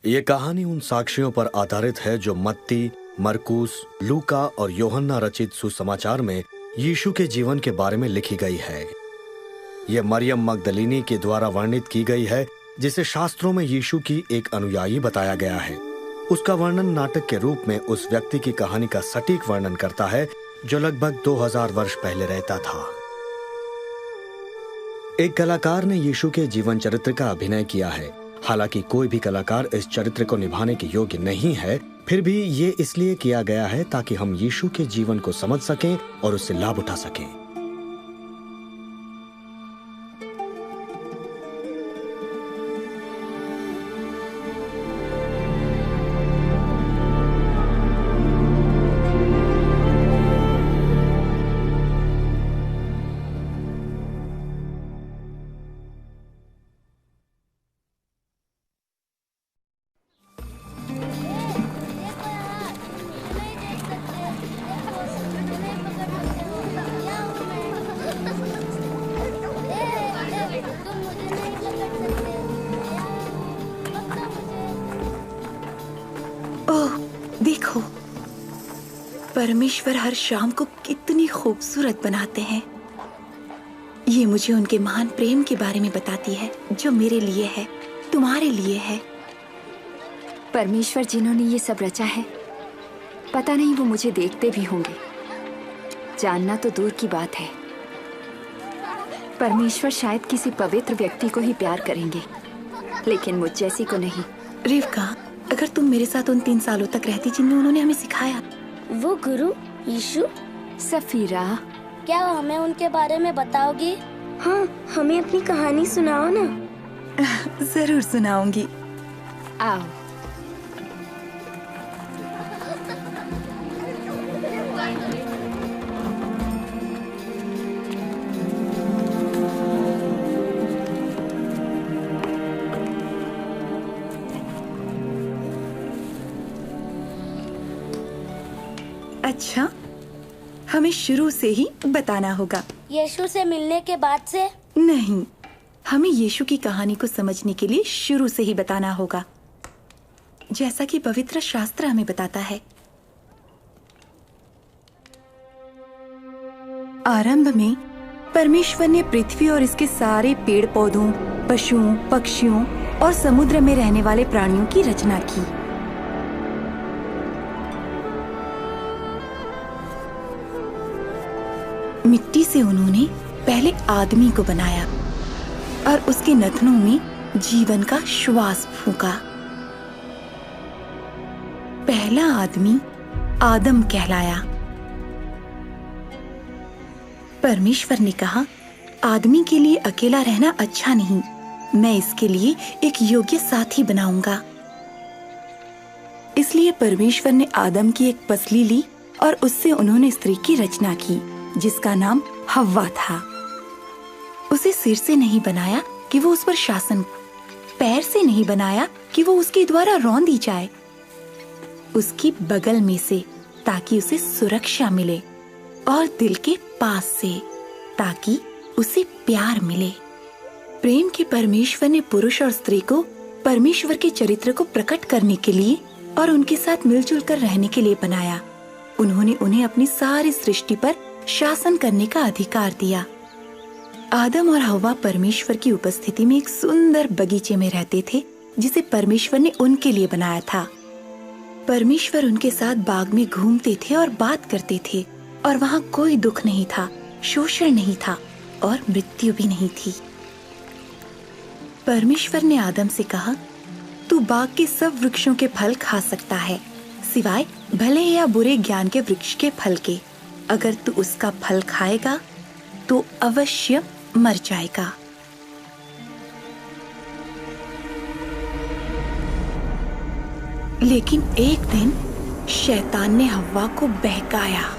ये कहानी उन साक्ष्यों पर आधारित है जो मत्ती, मरकुस, लूका और यूहन्ना रचित सुसमाचार में यीशु के जीवन के बारे में लिखी गई है। यह मरियम मगदलिनी के द्वारा वर्णित की गई है, जिसे शास्त्रों में यीशु की एक अनुयायी बताया गया है। उसका वर्णन नाटक के रूप में उस व्यक्ति की कहानी का सटीक वर्णन करता है जो लगभग 2000 वर्ष पहले रहता था। एक कलाकार ने यीशु के जीवन चरित्र का अभिनय किया है। हालांकि कोई भी कलाकार इस चरित्र को निभाने के योग्य नहीं है, फिर भी ये इसलिए किया गया है ताकि हम यीशु के जीवन को समझ सकें और उससे लाभ उठा सकें। देखो, परमेश्वर हर शाम को कितनी खूबसूरत बनाते हैं। ये मुझे उनके महान प्रेम के बारे में बताती है जो मेरे लिए है, तुम्हारे लिए है। परमेश्वर जिन्होंने ये सब रचा है, पता नहीं वो मुझे देखते भी होंगे। जानना तो दूर की बात है। परमेश्वर शायद किसी पवित्र व्यक्ति को ही प्यार करेंगे, लेकिन मुझ जैसी को नहीं। रिवका, अगर तुम मेरे साथ उन 3 सालों तक रहती जिनमें उन्होंने हमें सिखाया। वो गुरु यीशु। सफीरा, क्या हमें उनके बारे में बताओगी? हाँ, हमें अपनी कहानी सुनाओ ना। जरूर सुनाऊंगी। आओ। अच्छा, हमें शुरू से ही बताना होगा। यीशु से मिलने के बाद से? नहीं, हमें यीशु की कहानी को समझने के लिए शुरू से ही बताना होगा, जैसा कि पवित्र शास्त्र हमें बताता है। आरंभ में परमेश्वर ने पृथ्वी और इसके सारे पेड़ पौधों, पशुओं, पक्षियों और समुद्र में रहने वाले प्राणियों की रचना की। मिट्टी से उन्होंने पहले आदमी को बनाया और उसके नथनों में जीवन का श्वास फूंका। पहला आदमी आदम कहलाया। परमेश्वर ने कहा, आदमी के लिए अकेला रहना अच्छा नहीं, मैं इसके लिए एक योग्य साथी बनाऊंगा। इसलिए परमेश्वर ने आदम की एक पसली ली और उससे उन्होंने स्त्री की रचना की, जिसका नाम हव्वा था। उसे सिर से नहीं बनाया कि वो उस पर शासन, पैर से नहीं बनाया कि वो उसके द्वारा रौंदी जाए, उसकी बगल में से ताकि उसे सुरक्षा मिले, और दिल के पास से ताकि उसे प्यार मिले। प्रेम के परमेश्वर ने पुरुष और स्त्री को परमेश्वर के चरित्र को प्रकट करने के लिए और उनके साथ मिलजुल कर रहने के लिए बनाया। उन्होंने उन्हें अपनी सारी सृष्टि पर शासन करने का अधिकार दिया। आदम और हव्वा परमेश्वर की उपस्थिति में एक सुंदर बगीचे में रहते थे, जिसे परमेश्वर ने उनके लिए बनाया था। परमेश्वर उनके साथ बाग में घूमते थे और बात करते थे, और वहाँ कोई दुख नहीं था, शोषण नहीं था और मृत्यु भी नहीं थी। परमेश्वर ने आदम से कहा, तू बाग के सब वृक्षों के फल खा सकता है, सिवाय भले या बुरे ज्ञान के वृक्ष के फल के। अगर तू उसका फल खाएगा तो अवश्य मर जाएगा। लेकिन एक दिन शैतान ने हव्वा को बहकाया।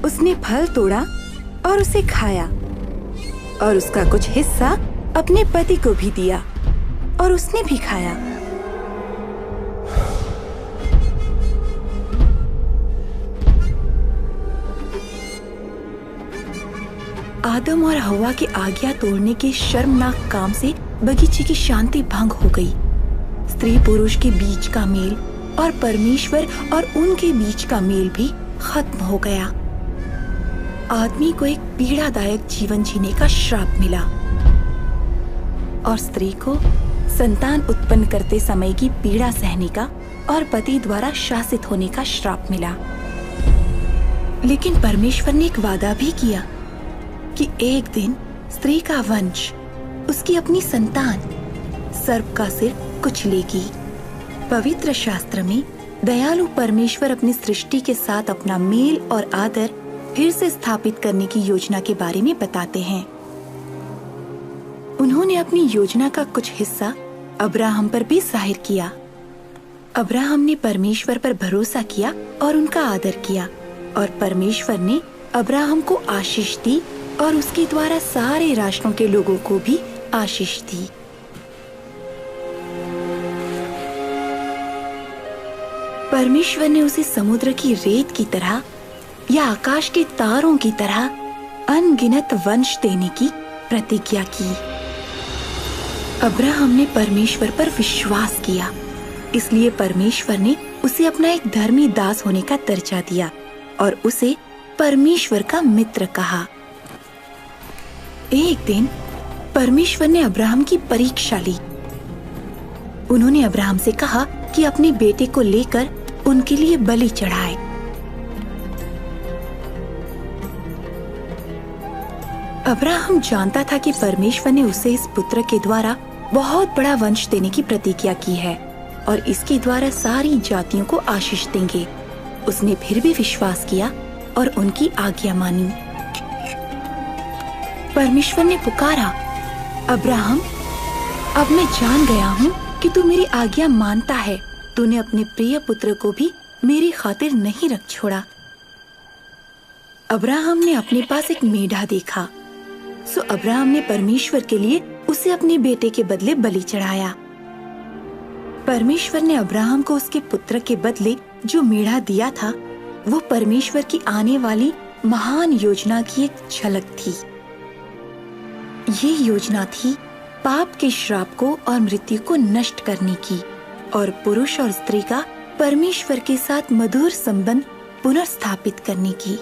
उसने फल तोड़ा और उसे खाया और उसका कुछ हिस्सा अपने पति को भी दिया और उसने भी खाया। आदम और हव्वा की आज्ञा तोड़ने के शर्मनाक काम से बगीचे की शांति भंग हो गई। स्त्री पुरुष के बीच का मेल और परमेश्वर और उनके बीच का मेल भी खत्म हो गया। आदमी को एक पीड़ादायक जीवन जीने का श्राप मिला और स्त्री को संतान उत्पन्न करते समय की पीड़ा सहने का और पति द्वारा शासित होने का श्राप मिला। लेकिन परमेश्वर ने एक वादा भी किया कि एक दिन स्त्री का वंश, उसकी अपनी संतान, सर्प का सिर कुचलेगी। पवित्र शास्त्र में दयालु परमेश्वर अपनी सृष्टि के साथ अपना मेल और आदर फिर से स्थापित करने की योजना के बारे में बताते हैं। उन्होंने अपनी योजना का कुछ हिस्सा अब्राहम पर भी जाहिर किया। अब्राहम ने परमेश्वर पर भरोसा किया और उनका आदर किया, और परमेश्वर ने अब्राहम को आशीष दी और उसके द्वारा सारे राष्ट्रों के लोगों को भी आशीष दी। परमेश्वर ने उसे समुद्र की रेत की तरह या आकाश के तारों की तरह अनगिनत वंश देने की प्रतिज्ञा की। अब्राहम ने परमेश्वर पर विश्वास किया, इसलिए परमेश्वर ने उसे अपना एक धर्मी दास होने का दर्जा दिया और उसे परमेश्वर का मित्र कहा। एक दिन परमेश्वर ने अब्राहम की परीक्षा ली। उन्होंने अब्राहम से कहा कि अपने बेटे को लेकर उनके लिए बलि चढ़ाए। अब्राहम जानता था कि परमेश्वर ने उसे इस पुत्र के द्वारा बहुत बड़ा वंश देने की प्रतिज्ञा की है और इसके द्वारा सारी जातियों को आशीष देंगे। उसने फिर भी विश्वास किया और उनकी आज्ञा मानी। परमेश्वर ने पुकारा, अब्राहम, अब मैं जान गया हूँ कि तू मेरी आज्ञा मानता है। तूने अपने प्रिय पुत्र को भी मेरी खातिर नहीं रख छोड़ा। अब्राहम ने अपने पास एक मेढ़ा देखा, सो अब्राहम ने परमेश्वर के लिए उसे अपने बेटे के बदले बलि चढ़ाया। परमेश्वर ने अब्राहम को उसके पुत्र के बदले जो मेढ़ा दिया था, वो परमेश्वर की आने वाली महान योजना की एक झलक थी। ये योजना थी पाप के श्राप को और मृत्यु को नष्ट करने की और पुरुष और स्त्री का परमेश्वर के साथ मधुर संबंध पुनर्स्थापित करने की।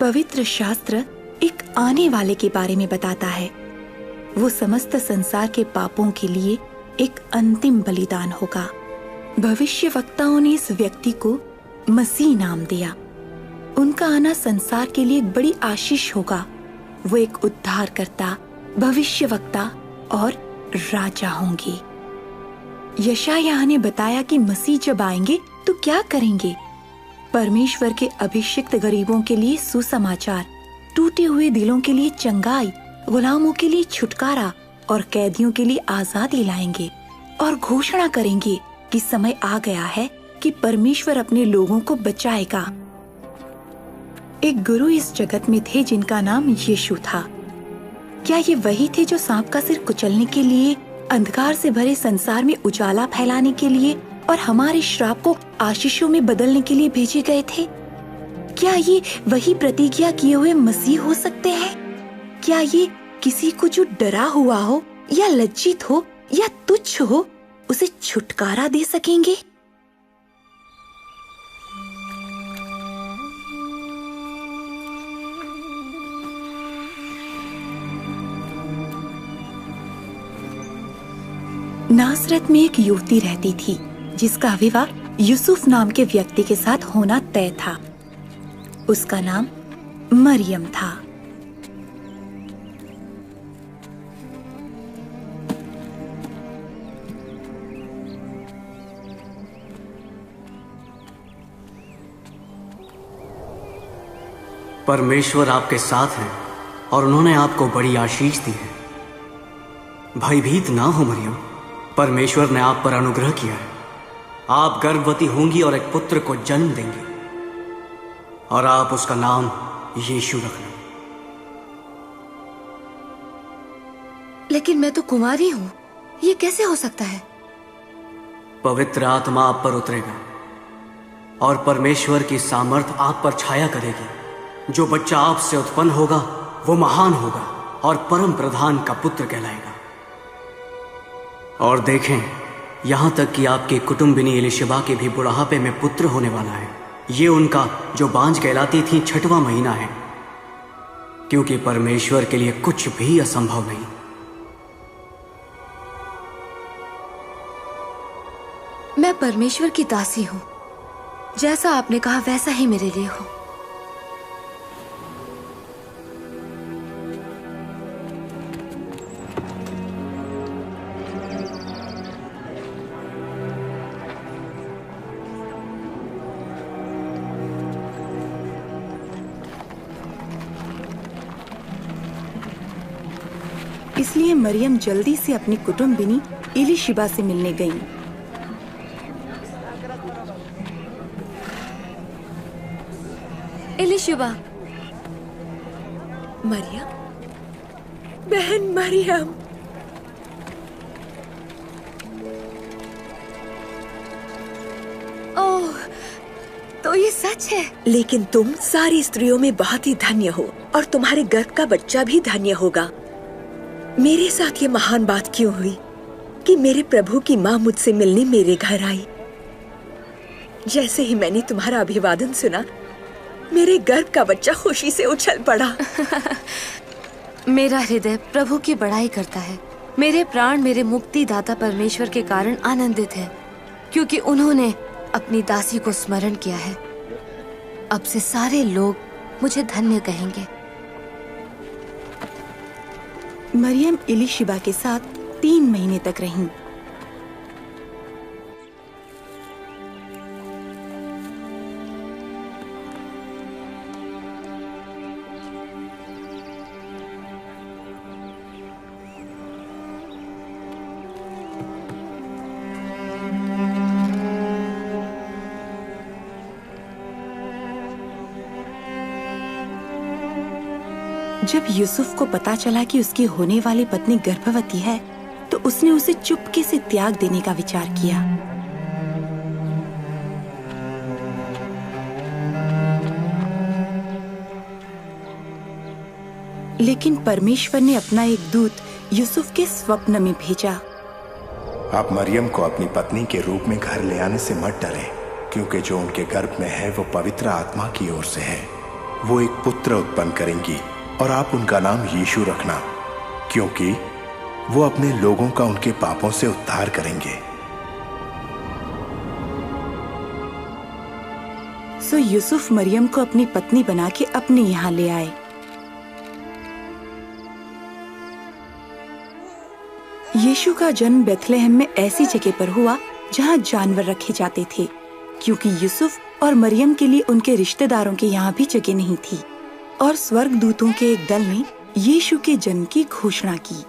पवित्र शास्त्र एक आने वाले के बारे में बताता है। वो समस्त संसार के पापों के लिए एक अंतिम बलिदान होगा। भविष्यवक्ताओं ने इस व्यक्ति को मसीह नाम दिया। उनका आना संसार के लिए एक बड़ी आशीष होगा। वो एक उद्धारकर्ता, भविष्यवक्ता और राजा होंगे। यशायाह ने बताया कि मसीह जब आएंगे तो क्या करेंगे। परमेश्वर के अभिषिक्त गरीबों के लिए सुसमाचार, टूटे हुए दिलों के लिए चंगाई, गुलामों के लिए छुटकारा और कैदियों के लिए आजादी लाएंगे और घोषणा करेंगे कि समय आ गया है कि परमेश्वर अपने लोगों को बचाएगा। एक गुरु इस जगत में थे जिनका नाम यीशु था। क्या ये वही थे जो सांप का सिर कुचलने के लिए, अंधकार से भरे संसार में उजाला फैलाने के लिए और हमारे श्राप को आशीषों में बदलने के लिए भेजे गए थे? क्या ये वही प्रतिज्ञा किए हुए मसीह हो सकते हैं? क्या ये किसी को जो डरा हुआ हो या लज्जित हो या तुच्छ हो, उसे छुटकारा दे सकेंगे? नासरत में एक युवती रहती थी जिसका विवाह यूसुफ नाम के व्यक्ति के साथ होना तय था। उसका नाम मरियम था। परमेश्वर आपके साथ है और उन्होंने आपको बड़ी आशीष दी है। भयभीत ना हो मरियम, परमेश्वर ने आप पर अनुग्रह किया है। आप गर्भवती होंगी और एक पुत्र को जन्म देंगी और आप उसका नाम यीशु रखना। लेकिन मैं तो कुंवारी हूँ। ये कैसे हो सकता है? पवित्र आत्मा आप पर उतरेगा और परमेश्वर की सामर्थ आप पर छाया करेगी। जो बच्चा आपसे उत्पन्न होगा वो महान होगा और परम प्रधान का पुत्र कहलाएगा। और देखें, यहां तक कि आपकी कुटुंबिनी एलिशबा के भी बुढ़ापे में पुत्र होने वाला है। ये उनका जो बांझ कहलाती थी 6वां महीना है, क्योंकि परमेश्वर के लिए कुछ भी असंभव नहीं। मैं परमेश्वर की दासी हूं। जैसा आपने कहा वैसा ही मेरे लिए हो। इसलिए मरियम जल्दी से अपनी कुटुंबिनी एलीशिबा से मिलने गईं। एलीशिबा, मरियम, बहन मरियम। ओह, तो ये सच है। लेकिन तुम सारी स्त्रियों में बहुत ही धन्य हो और तुम्हारे गर्भ का बच्चा भी धन्य होगा। मेरे साथ ये महान बात क्यों हुई कि मेरे प्रभु की माँ मुझसे मिलने मेरे घर आई। जैसे ही मैंने तुम्हारा अभिवादन सुना, मेरे गर्भ का बच्चा खुशी से उछल पड़ा। मेरा हृदय प्रभु की बड़ाई करता है। मेरे प्राण मेरे मुक्तिदाता परमेश्वर के कारण आनंदित है, क्योंकि उन्होंने अपनी दासी को स्मरण किया है। अब से सारे लोग मुझे धन्य कहेंगे। मरियम एलीशिबा के साथ 3 महीने तक रहीं। जब यूसुफ को पता चला कि उसकी होने वाली पत्नी गर्भवती है, तो उसने उसे चुपके से त्याग देने का विचार किया। लेकिन परमेश्वर ने अपना एक दूत यूसुफ के स्वप्न में भेजा। आप मरियम को अपनी पत्नी के रूप में घर ले आने से मत डरें, क्योंकि जो उनके गर्भ में है वो पवित्र आत्मा की ओर से है। वो एक पुत्र उत्पन्न करेंगी और आप उनका नाम यीशु रखना, क्योंकि वो अपने लोगों का उनके पापों से उद्धार करेंगे। सो यूसुफ मरियम को अपनी पत्नी बना के अपने यहाँ ले आए। यीशु का जन्म बेथलेहम में ऐसी जगह पर हुआ जहाँ जानवर रखे जाते थे, क्योंकि यूसुफ और मरियम के लिए उनके रिश्तेदारों के यहाँ भी जगह नहीं थी। और स्वर्गदूतों के एक दल ने यीशु के जन्म की घोषणा की।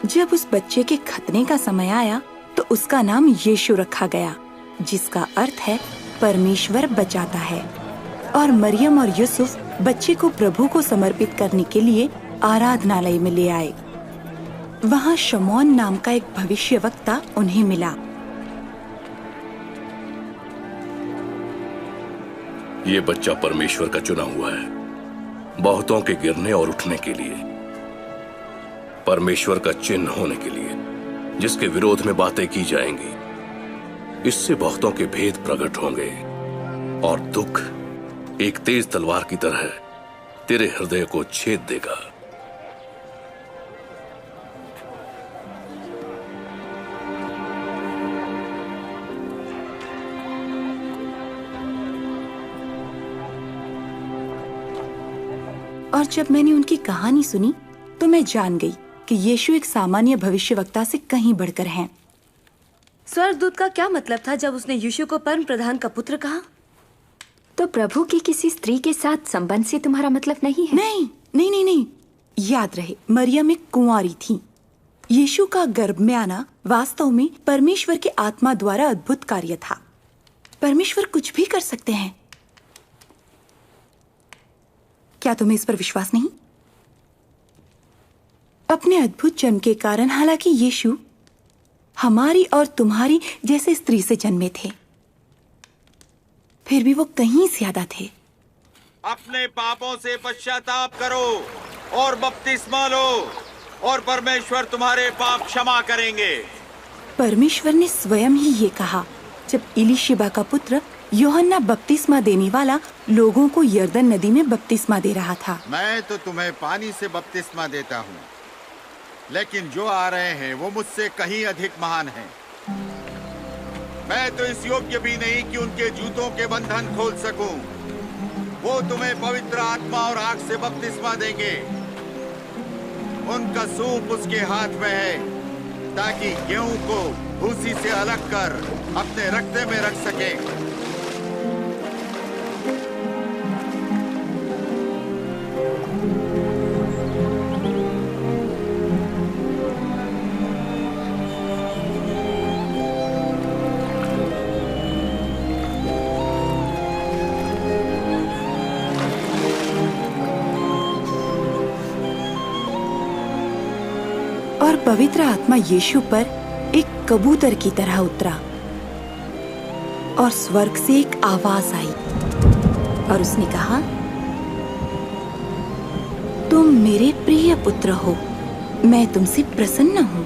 जब उस बच्चे के खतने का समय आया, तो उसका नाम यीशु रखा गया, जिसका अर्थ है परमेश्वर बचाता है। और मरियम और यूसुफ बच्चे को प्रभु को समर्पित करने के लिए आराधनालय में ले आए। वहाँ शमौन नाम का एक भविष्यवक्ता उन्हें मिला। ये बच्चा परमेश्वर का चुना हुआ है, बहुतों के गिरने और उठने के लिए, परमेश्वर का चिन्ह होने के लिए, जिसके विरोध में बातें की जाएंगी। इससे बहुतों के भेद प्रकट होंगे और दुख एक तेज तलवार की तरह तेरे हृदय को छेद देगा। और जब मैंने उनकी कहानी सुनी, तो मैं जान गई कि यीशु एक सामान्य भविष्यवक्ता से कहीं बढ़कर हैं। स्वर्गदूत का क्या मतलब था जब उसने यीशु को परम प्रधान का पुत्र कहा? तो प्रभु की किसी स्त्री के साथ संबंध से तुम्हारा मतलब नहीं है? नहीं नहीं नहीं नहीं, याद रहे, मरियम एक कुंवारी थी। यीशु का गर्भ में आना वास्तव में परमेश्वर के आत्मा द्वारा अद्भुत कार्य था। परमेश्वर कुछ भी कर सकते हैं। क्या तुम्हें इस पर विश्वास नहीं? अपने अद्भुत जन्म के कारण हालांकि यीशु हमारी और तुम्हारी जैसे स्त्री से जन्मे थे, फिर भी वो कहीं ज्यादा थे। अपने पापों से पश्चाताप करो और बपतिस्मा लो और परमेश्वर तुम्हारे पाप क्षमा करेंगे। परमेश्वर ने स्वयं ही ये कहा जब इलीशिबा का पुत्र यूहन्ना बपतिस्मा देने वाला लोगों को यरदन नदी में बपतिस्मा दे रहा था। मैं तो तुम्हें पानी से बपतिस्मा देता हूँ, लेकिन जो आ रहे हैं वो मुझसे कहीं अधिक महान हैं। मैं तो इस योग्य भी नहीं कि उनके जूतों के बंधन खोल सकूं। वो तुम्हें पवित्र आत्मा और आग से बपतिस्मा देंगे। उनका सूप उसके हाथ में है, ताकि गेहूं को भूसी से अलग कर अपने रखते में रख सके। और पवित्र आत्मा यीशु पर एक कबूतर की तरह उतरा और स्वर्ग से एक आवाज आई और उसने कहा, तुम मेरे प्रिय पुत्र हो, मैं तुमसे प्रसन्न हूँ।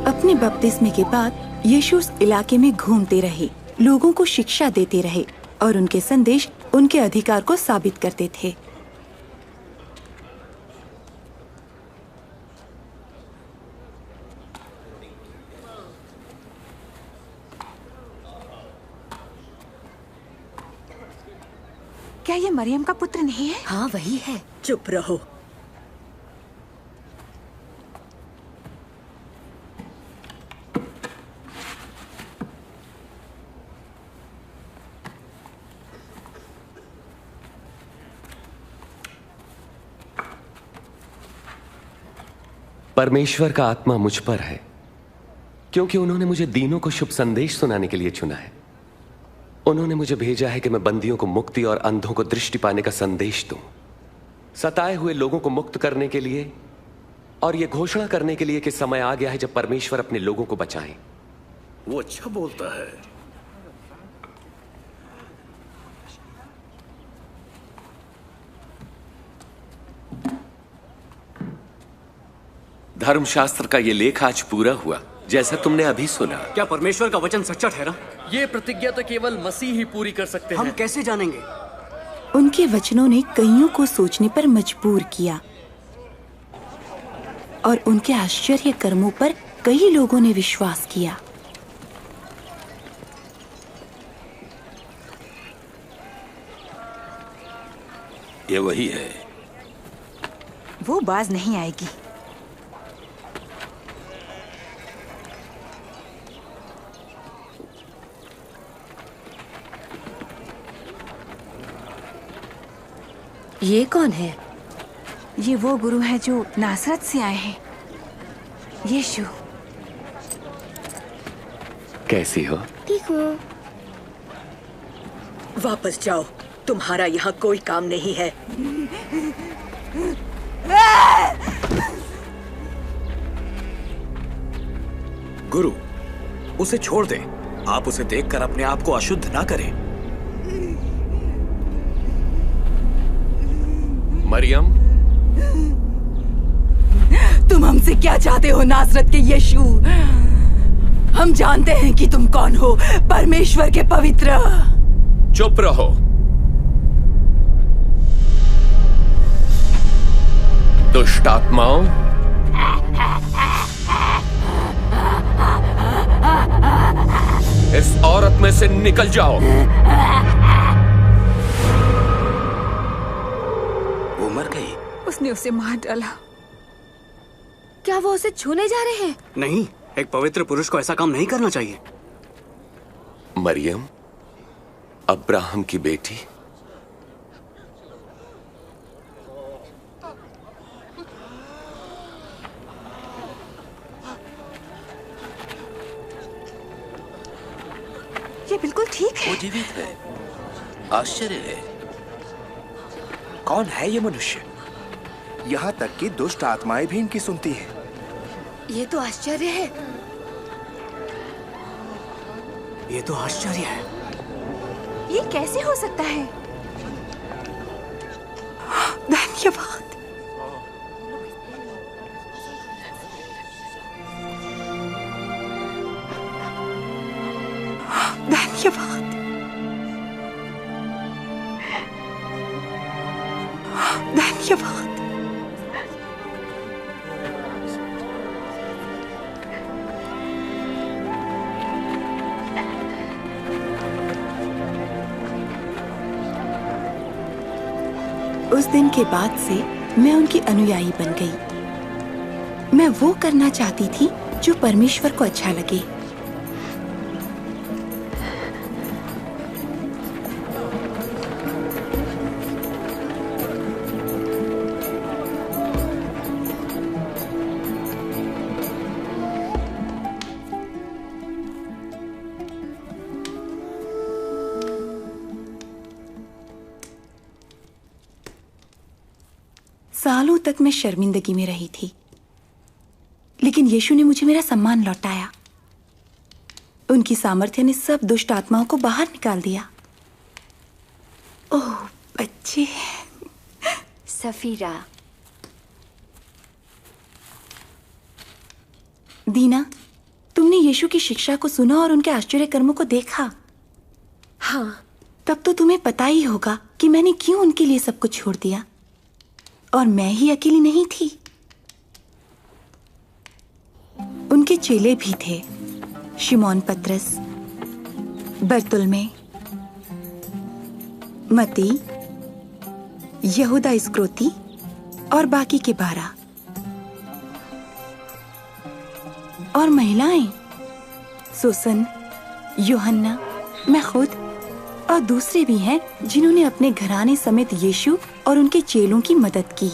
अपने बपतिस्मे के बाद यीशु उस इलाके में घूमते रहे, लोगों को शिक्षा देते रहे और उनके संदेश उनके अधिकार को साबित करते थे। क्या ये मरियम का पुत्र नहीं है? हाँ वही है। चुप रहो। परमेश्वर का आत्मा मुझ पर है, क्योंकि उन्होंने मुझे दीनों को शुभ संदेश सुनाने के लिए चुना है। उन्होंने मुझे भेजा है कि मैं बंदियों को मुक्ति और अंधों को दृष्टि पाने का संदेश दूं, सताए हुए लोगों को मुक्त करने के लिए और यह घोषणा करने के लिए कि समय आ गया है जब परमेश्वर अपने लोगों को बचाए। वो अच्छा बोलता है। धर्मशास्त्र का यह लेख आज पूरा हुआ, जैसा तुमने अभी सुना। क्या परमेश्वर का वचन सच्चा ठहरा? ये प्रतिज्ञा तो केवल मसीह ही पूरी कर सकते हैं। हम कैसे जानेंगे? उनके वचनों ने कईयों को सोचने पर मजबूर किया और उनके आश्चर्य कर्मों पर कई लोगों ने विश्वास किया। ये वही है। वो बाज नहीं आएगी। ये कौन है? ये वो गुरु है जो नासरत से आए हैं, यीशु। कैसी हो? ठीक हूँ। वापस जाओ, तुम्हारा यहाँ कोई काम नहीं है। गुरु, उसे छोड़ दें। आप उसे देखकर अपने आप को अशुद्ध ना करें। मरियम, तुम हमसे क्या चाहते हो नासरत के यीशु? हम जानते हैं कि तुम कौन हो, परमेश्वर के पवित्र। चुप रहो। दुष्ट आत्माओं, इस औरत में से निकल जाओ। वो मर गई। उसने उसे मार डाला। क्या वो उसे छूने जा रहे हैं? नहीं, एक पवित्र पुरुष को ऐसा काम नहीं करना चाहिए। मरियम, अब्राहम की बेटी, ये बिल्कुल ठीक है। वो जीवित है। आश्चर्य है। कौन है ये मनुष्य? यहाँ तक कि दुष्ट आत्माएं भी इनकी सुनती हैं। ये तो आश्चर्य है। ये तो आश्चर्य है। ये कैसे हो सकता है? धन्यवाद। धन्यवाद। धन्यवाद। उस दिन के बाद से मैं उनकी अनुयायी बन गई। मैं वो करना चाहती थी जो परमेश्वर को अच्छा लगे। सालों तक मैं शर्मिंदगी में रही थी, लेकिन यीशु ने मुझे मेरा सम्मान लौटाया। उनकी सामर्थ्य ने सब दुष्ट आत्माओं को बाहर निकाल दिया। ओह बच्चे। सफीरा। दीना, तुमने यीशु की शिक्षा को सुना और उनके आश्चर्य कर्मों को देखा। हाँ, तब तो तुम्हें पता ही होगा कि मैंने क्यों उनके लिए सब कुछ छोड़ दिया। और मैं ही अकेली नहीं थी, उनके चेले भी थे। शिमोन पतरस, बरतुल्मे, मती, यहूदा इस्करियोती और बाकी के 12। और महिलाएं सुसन, यूहन्ना, मैं खुद और दूसरे भी हैं जिन्होंने अपने घराने समेत यीशु और उनके चेलों की मदद की।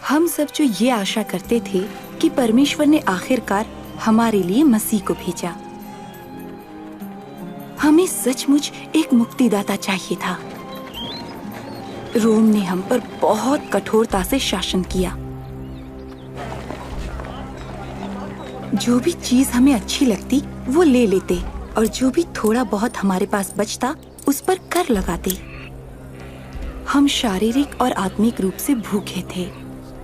हम सब जो ये आशा करते थे कि परमेश्वर ने आखिरकार हमारे लिए मसीह को भेजा। हमें सचमुच एक मुक्तिदाता चाहिए था। रोम ने हम पर बहुत कठोरता से शासन किया। जो भी चीज हमें अच्छी लगती वो ले लेते और जो भी थोड़ा बहुत हमारे पास बचता उस पर कर लगाते। हम शारीरिक और आत्मिक रूप से भूखे थे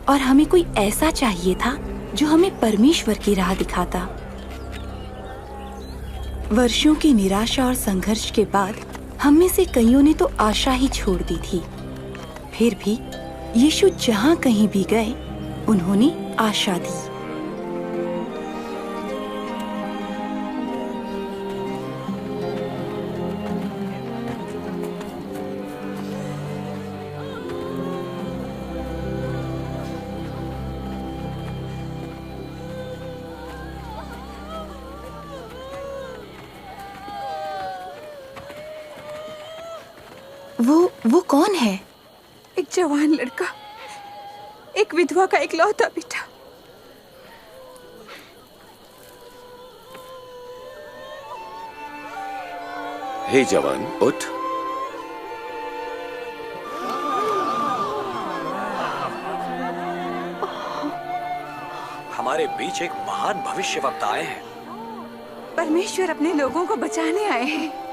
और हमें कोई ऐसा चाहिए था जो हमें परमेश्वर की राह दिखाता। वर्षों की निराशा और संघर्ष के बाद हम में से कईयों ने तो आशा ही छोड़ दी थी। फिर भी यीशु जहां कहीं भी गए उन्होंने आशा दी। वो कौन है? एक जवान लड़का, एक विधवा का इकलौता बेटा। हे जवान, उठ। हमारे बीच एक महान भविष्यवक्ता आए हैं। परमेश्वर अपने लोगों को बचाने आए हैं।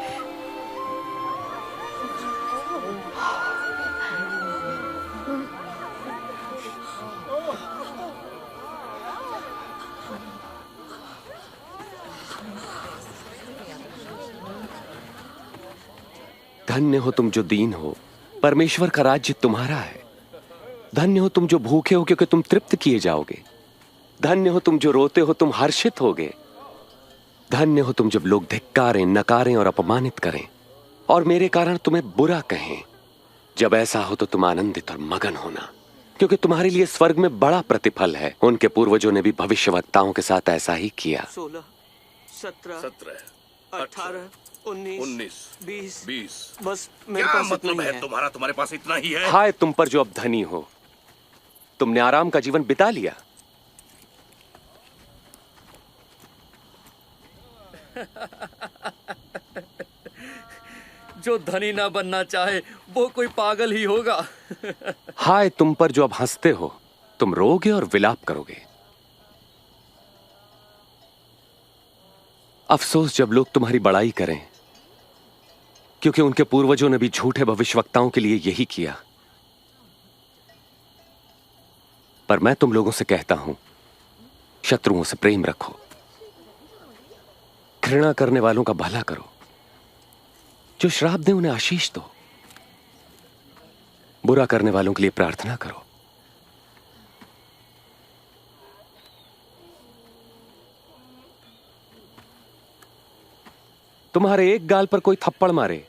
धन्य हो तुम जो दीन हो, परमेश्वर का राज्य तुम्हारा है। धन्य हो तुम जो भूखे हो, क्योंकि तुम तृप्त किए जाओगे। धन्य हो तुम जो रोते हो, तुम हर्षित होगे। धन्य हो तुम जब लोग धिक्कारें, नकारें और अपमानित करें और मेरे कारण तुम्हें बुरा कहें। जब ऐसा हो तो तुम आनंदित और मगन होना, क्योंकि तुम्हारे लिए स्वर्ग में बड़ा प्रतिफल है। उनके पूर्वजों ने भी भविष्यवक्ताओं के साथ ऐसा ही किया। 16, 17, 18, 19, 20। बस मेरे पास मतलब है तुम्हारा? तुम्हारे पास इतना ही है? हाय तुम पर जो अब धनी हो, तुमने आराम का जीवन बिता लिया। जो धनी ना बनना चाहे वो कोई पागल ही होगा। हाय तुम पर जो अब हंसते हो, तुम रोगे और विलाप करोगे। अफसोस जब लोग तुम्हारी बड़ाई करें, क्योंकि उनके पूर्वजों ने भी झूठे भविष्यवक्ताओं के लिए यही किया। पर मैं तुम लोगों से कहता हूं, शत्रुओं से प्रेम रखो, घृणा करने वालों का भला करो, जो श्राप दे उन्हें आशीष दो, बुरा करने वालों के लिए प्रार्थना करो। तुम्हारे एक गाल पर कोई थप्पड़ मारे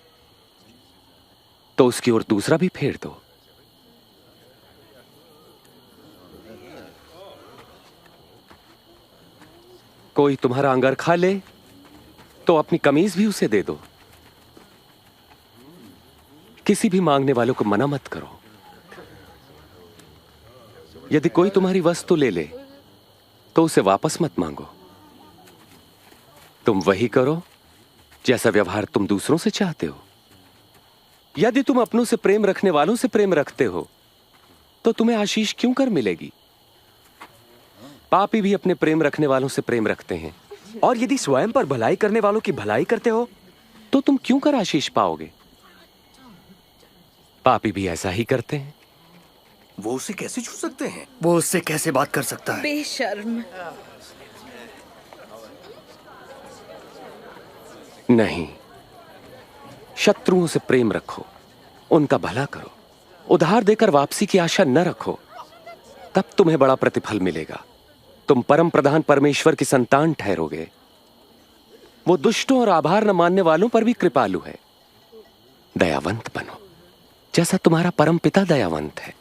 तो उसकी ओर दूसरा भी फेर दो। कोई तुम्हारा अंगर खा ले तो अपनी कमीज भी उसे दे दो। किसी भी मांगने वालों को मना मत करो। यदि कोई तुम्हारी वस्तु ले ले तो उसे वापस मत मांगो। तुम वही करो जैसा व्यवहार तुम दूसरों से चाहते हो। यदि तुम अपनों से प्रेम रखने वालों से प्रेम रखते हो तो तुम्हें आशीष क्यों कर मिलेगी? पापी भी अपने प्रेम रखने वालों से प्रेम रखते हैं। और यदि स्वयं पर भलाई करने वालों की भलाई करते हो तो तुम क्यों कर आशीष पाओगे? पापी भी ऐसा ही करते हैं। वो उसे कैसे छू सकते हैं? वो उससे कैसे बात कर सकता है? बेशर्म। नहीं, शत्रुओं से प्रेम रखो, उनका भला करो, उधार देकर वापसी की आशा न रखो, तब तुम्हें बड़ा प्रतिफल मिलेगा। तुम परम प्रधान परमेश्वर की संतान ठहरोगे। वो दुष्टों और आभार न मानने वालों पर भी कृपालु है। दयावंत बनो जैसा तुम्हारा परम पिता दयावंत है।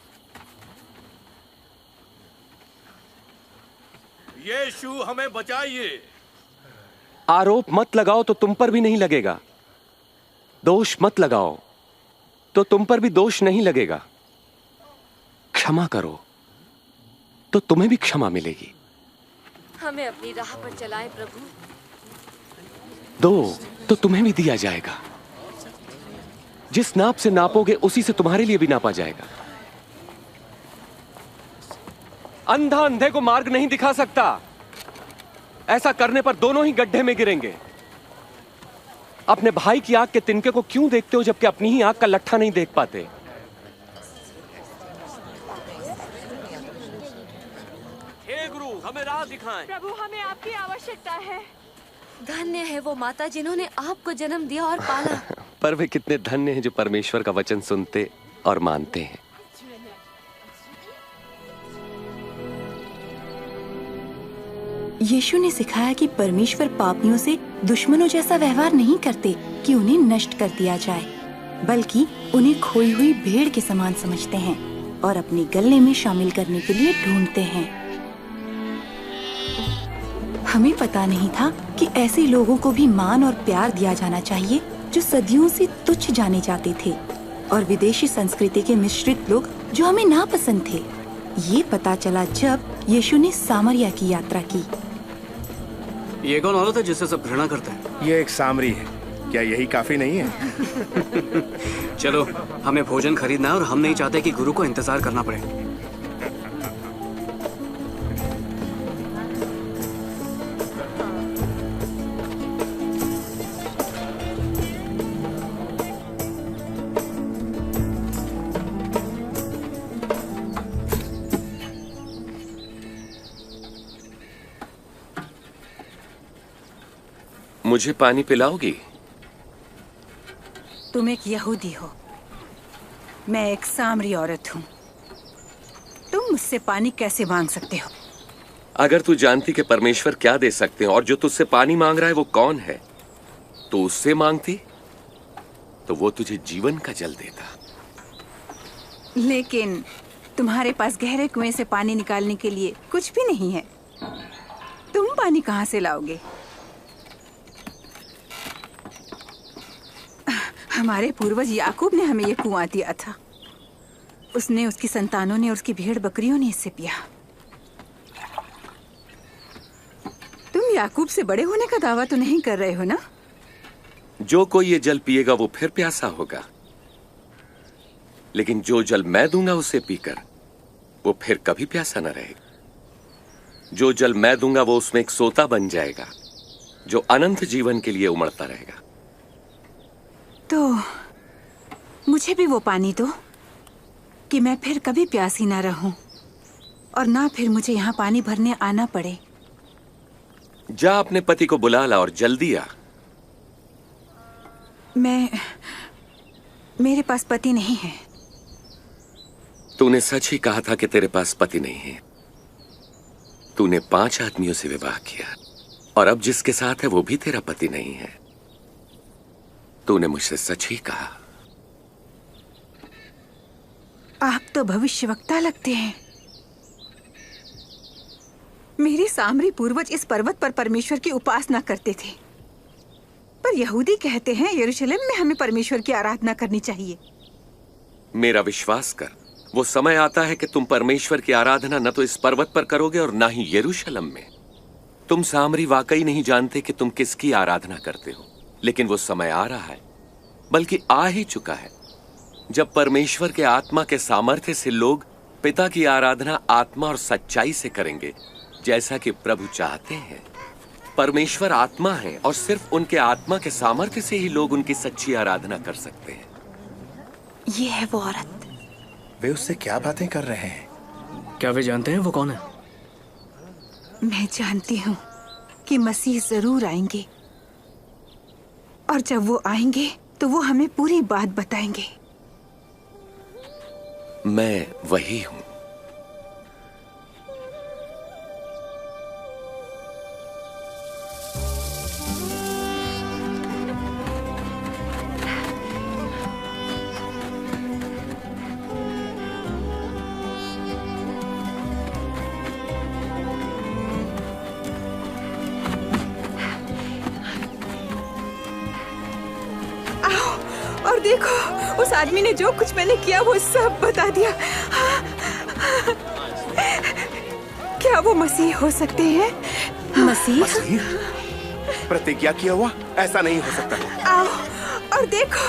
यीशु हमें बचाइए। आरोप मत लगाओ तो तुम पर भी नहीं लगेगा। दोष मत लगाओ तो तुम पर भी दोष नहीं लगेगा। क्षमा करो तो तुम्हें भी क्षमा मिलेगी। हमें अपनी राह पर चलाएं प्रभु। दो तो तुम्हें भी दिया जाएगा। जिस नाप से नापोगे उसी से तुम्हारे लिए भी नापा जाएगा। अंधा अंधे को मार्ग नहीं दिखा सकता। ऐसा करने पर दोनों ही गड्ढे में गिरेंगे। अपने भाई की आंख के तिनके को क्यों देखते हो जबकि अपनी ही आंख का लट्ठा नहीं देख पाते? हे गुरु, हमें राह दिखाएं। प्रभु, हमें आपकी आवश्यकता है। धन्य है वो माता जिन्होंने आपको जन्म दिया और पाला। पर वे कितने धन्य हैं जो परमेश्वर का वचन सुनते और मानते हैं। यीशु ने सिखाया कि परमेश्वर पापियों से दुश्मनों जैसा व्यवहार नहीं करते कि उन्हें नष्ट कर दिया जाए, बल्कि उन्हें खोई हुई भेड़ के समान समझते हैं और अपने गले में शामिल करने के लिए ढूंढते हैं। हमें पता नहीं था कि ऐसे लोगों को भी मान और प्यार दिया जाना चाहिए जो सदियों से तुच्छ जाने जाते थे, और विदेशी संस्कृति के मिश्रित लोग जो हमें नापसंद थे। ये पता चला जब यीशु ने सामरिया की यात्रा की। ये कौन औरत है जिससे सब घृणा करते हैं? ये एक सामरी है। क्या यही काफी नहीं है? चलो, हमें भोजन खरीदना है और हम नहीं चाहते कि गुरु को इंतजार करना पड़े। मुझे पानी पिलाओगी? तुम एक यहूदी हो, मैं एक सामरी औरत हूँ। तुम मुझसे पानी कैसे मांग सकते हो? अगर तू जानती कि परमेश्वर क्या दे सकते हैं और जो तुझसे पानी मांग रहा है वो कौन है, तो उससे मांगती तो वो तुझे जीवन का जल देता। लेकिन तुम्हारे पास गहरे कुएं से पानी निकालने के लिए कुछ भी नहीं है। तुम पानी कहाँ से लाओगे? हमारे पूर्वज याकूब ने हमें ये कुआं दिया था। उसने, उसकी संतानों ने, उसकी भेड़ बकरियों ने इससे पिया। तुम याकूब से बड़े होने का दावा तो नहीं कर रहे हो ना? जो कोई ये जल पिएगा वो फिर प्यासा होगा, लेकिन जो जल मैं दूंगा उसे पीकर वो फिर कभी प्यासा न रहेगा। जो जल मैं दूंगा वो उसमें एक सोता बन जाएगा जो अनंत जीवन के लिए उमड़ता रहेगा। तो मुझे भी वो पानी दो कि मैं फिर कभी प्यासी ना रहूं और ना फिर मुझे यहाँ पानी भरने आना पड़े। जा अपने पति को बुला ला और जल्दी आ। मेरे पास पति नहीं है। तूने सच ही कहा था कि तेरे पास पति नहीं है। तूने 5 आदमियों से विवाह किया और अब जिसके साथ है वो भी तेरा पति नहीं है। तूने मुझसे सच ही कहा। आप तो भविष्यवक्ता लगते हैं। मेरे सामरी पूर्वज इस पर्वत पर परमेश्वर की उपासना करते थे, पर यहूदी कहते हैं यरूशलेम में हमें परमेश्वर की आराधना करनी चाहिए। मेरा विश्वास कर, वो समय आता है कि तुम परमेश्वर की आराधना न तो इस पर्वत पर करोगे और ना ही यरूशलेम में। तुम सामरी वाकई नहीं जानते कि तुम किसकी आराधना करते हो, लेकिन वो समय आ रहा है, बल्कि आ ही चुका है, जब परमेश्वर के आत्मा के सामर्थ्य से लोग पिता की आराधना आत्मा और सच्चाई से करेंगे, जैसा कि प्रभु चाहते हैं। परमेश्वर आत्मा है और सिर्फ उनके आत्मा के सामर्थ्य से ही लोग उनकी सच्ची आराधना कर सकते हैं। ये है वो औरत। वे उससे क्या बातें कर रहे हैं? क्या वे जानते हैं वो कौन है? मैं जानती हूँ कि मसीह जरूर आएंगे, और जब वो आएंगे तो वो हमें पूरी बात बताएंगे। मैं वही हूं। और देखो, उस आदमी ने जो कुछ मैंने किया वो सब बता दिया। क्या वो मसीह हो सकते हैं? मसीह? प्रतिज्ञा किया हुआ? ऐसा नहीं हो सकता। आओ और देखो,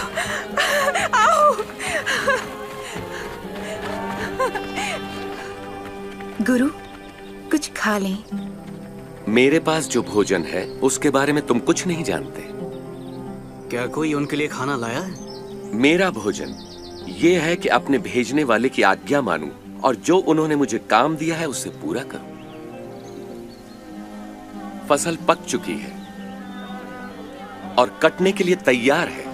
आओ। गुरु, कुछ खा लें। मेरे पास जो भोजन है उसके बारे में तुम कुछ नहीं जानते। क्या कोई उनके लिए खाना लाया है? मेरा भोजन ये है कि अपने भेजने वाले की आज्ञा मानूं और जो उन्होंने मुझे काम दिया है उसे पूरा करूं। फसल पक चुकी है और कटने के लिए तैयार है।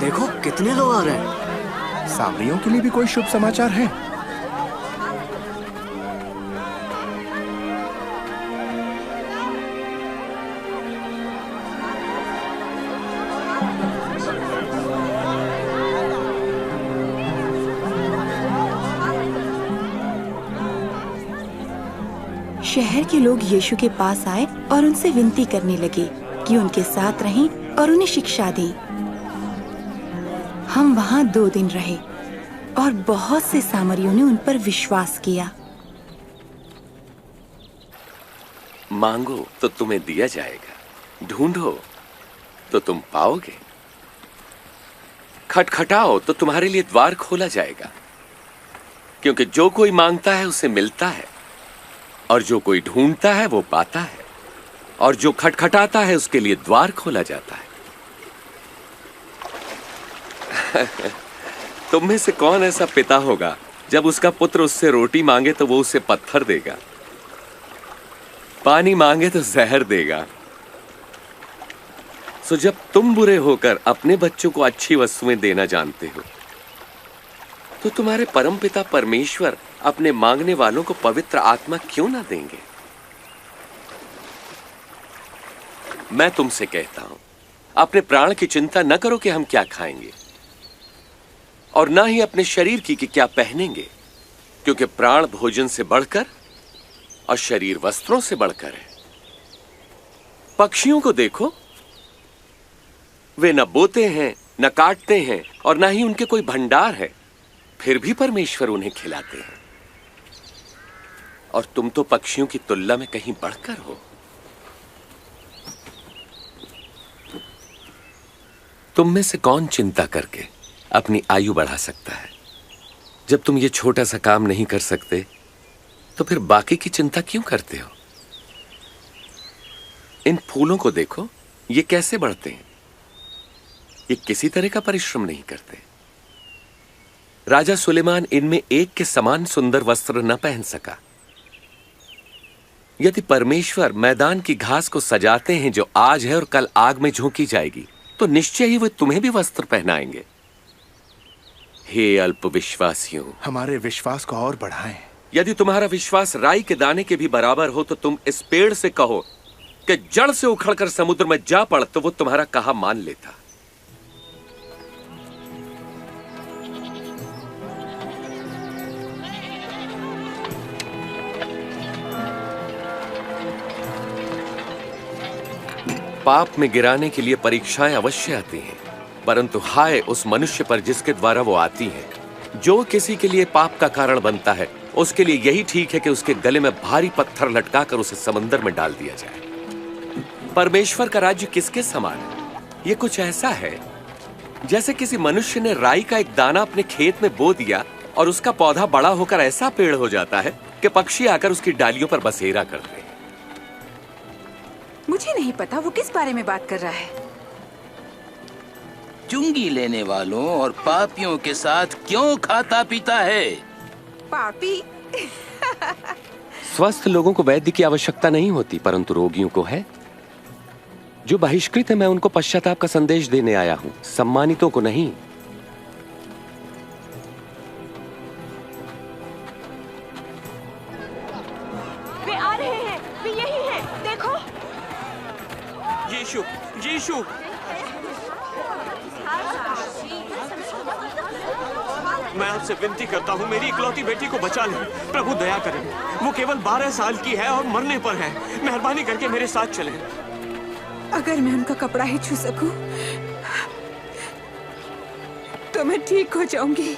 देखो कितने लोग आ रहे हैं। सामरियों के लिए भी कोई शुभ समाचार है? शहर के लोग यीशु के पास आए और उनसे विनती करने लगे कि उनके साथ रहें और उन्हें शिक्षा दें। हम वहाँ 2 दिन रहे और बहुत से सामरियों ने उन पर विश्वास किया। मांगो तो तुम्हें दिया जाएगा, ढूंढो तो तुम पाओगे, खटखटाओ तो तुम्हारे लिए द्वार खोला जाएगा। क्योंकि जो कोई मांगता है उसे मिलता है, और जो कोई ढूंढता है वो पाता है, और जो खटखटाता है उसके लिए द्वार खोला जाता है। तुम में से कौन ऐसा पिता होगा जब उसका पुत्र उससे रोटी मांगे तो वो उसे पत्थर देगा, पानी मांगे तो जहर देगा? सो जब तुम बुरे होकर अपने बच्चों को अच्छी वस्तुएं देना जानते हो, तो तुम्हारे परमपिता परमेश्वर अपने मांगने वालों को पवित्र आत्मा क्यों ना देंगे? मैं तुमसे कहता हूं, अपने प्राण की चिंता न करो कि हम क्या खाएंगे, और ना ही अपने शरीर की कि क्या पहनेंगे, क्योंकि प्राण भोजन से बढ़कर और शरीर वस्त्रों से बढ़कर है। पक्षियों को देखो, वे न बोते हैं, न काटते हैं और न ही उनके कोई भंडार है, फिर भी परमेश्वर उन्हें खिलाते हैं। और तुम तो पक्षियों की तुलना में कहीं बढ़कर हो। तुम में से कौन चिंता करके अपनी आयु बढ़ा सकता है? जब तुम ये छोटा सा काम नहीं कर सकते तो फिर बाकी की चिंता क्यों करते हो? इन फूलों को देखो, ये कैसे बढ़ते हैं। ये किसी तरह का परिश्रम नहीं करते। राजा सुलेमान इनमें एक के समान सुंदर वस्त्र न पहन सका। यदि परमेश्वर मैदान की घास को सजाते हैं जो आज है और कल आग में झोंकी जाएगी, तो निश्चय ही वे तुम्हें भी वस्त्र पहनाएंगे। हे अल्पविश्वासियों, हमारे विश्वास को और बढ़ाएं। यदि तुम्हारा विश्वास राई के दाने के भी बराबर हो तो तुम इस पेड़ से कहो कि जड़ से उखड़कर समुद्र में जा पड़, तो वो तुम्हारा कहा मान लेता। पाप में गिराने के लिए परीक्षाएं अवश्य आती हैं, परंतु हाय उस मनुष्य पर जिसके द्वारा वो आती हैं। जो किसी के लिए पाप का कारण बनता है, उसके लिए यही ठीक है कि उसके गले में भारी पत्थर लटकाकर उसे समंदर में डाल दिया जाए। परमेश्वर का राज्य किसके समान है? ये कुछ ऐसा है जैसे किसी मनुष्य ने राई का एक दाना अपने खेत में बो दिया और उसका पौधा बड़ा होकर ऐसा पेड़ हो जाता है कि पक्षी आकर उसकी डालियों पर बसेरा करते हैं। मुझे नहीं पता वो किस बारे में बात कर रहा है। चुंगी लेने वालों और पापियों के साथ क्यों खाता पीता है? पापी? स्वस्थ लोगों को वैद्य की आवश्यकता नहीं होती, परंतु रोगियों को है। जो बहिष्कृत है, मैं उनको पश्चाताप का संदेश देने आया हूं, सम्मानितों को नहीं। वे आ रहे हैं, वे यही हैं, देखो। यीशु, यीशु। मैं आपसे विनती करता हूँ, मेरी इकलौती बेटी को बचा लें। प्रभु दया करें। वो केवल 12 साल की है और मरने पर है। मेहरबानी करके मेरे साथ चलें। अगर मैं उनका कपड़ा ही छू सकूं, तो मैं ठीक हो जाऊंगी।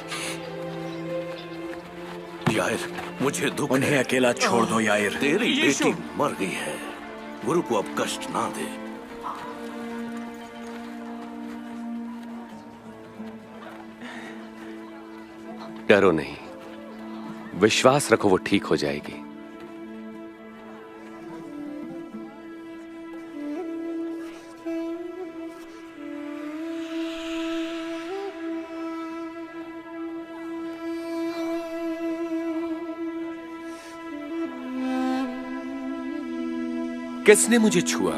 यायर, मुझे दुख उन्हें है। अकेला छोड़ दो यायर। तेरी बेटी मर गई है। गुरु को अब कष्ट ना दे। डरो नहीं, विश्वास रखो, वो ठीक हो जाएगी। किसने मुझे छुआ?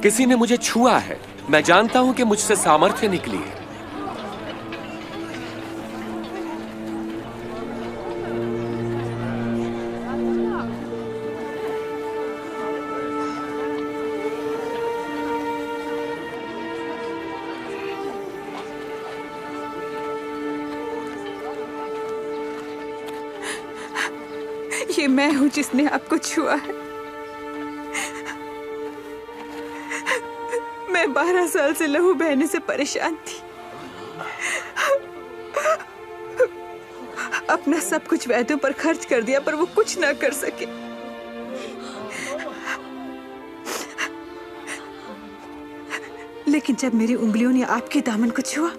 किसी ने मुझे छुआ है। मैं जानता हूं कि मुझसे सामर्थ्य निकली है। ये मैं हूं जिसने आपको छुआ है। मैं 12 साल से लहू बहने से परेशान थी। अपना सब कुछ वैद्यों पर खर्च कर दिया, पर वो कुछ ना कर सके। लेकिन जब मेरी उंगलियों ने आपके दामन को छुआ,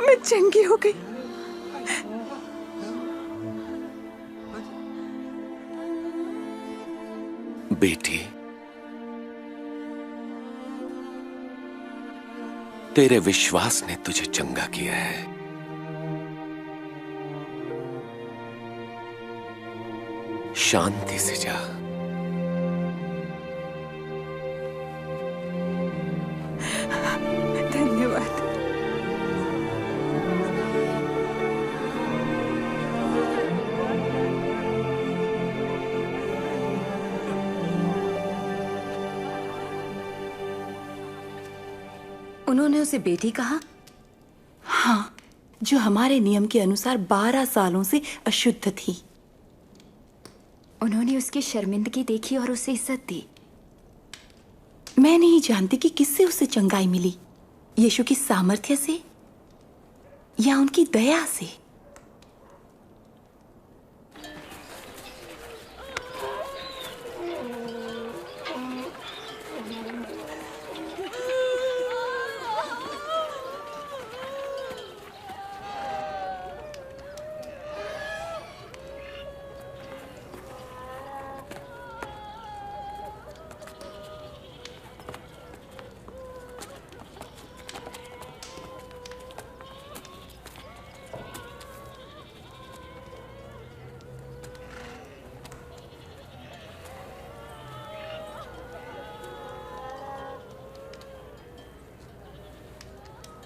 मैं चंगी हो गई। बेटी, तेरे विश्वास ने तुझे चंगा किया है। शांति से जा। धन्यवाद। उन्होंने उसे बेटी कहा? हाँ, जो हमारे नियम के अनुसार 12 सालों से अशुद्ध थी। उन्होंने उसकी शर्मिंदगी देखी और उसे इज्जत दी। मैं नहीं जानती कि किससे उसे चंगाई मिली, यीशु की सामर्थ्य से या उनकी दया से।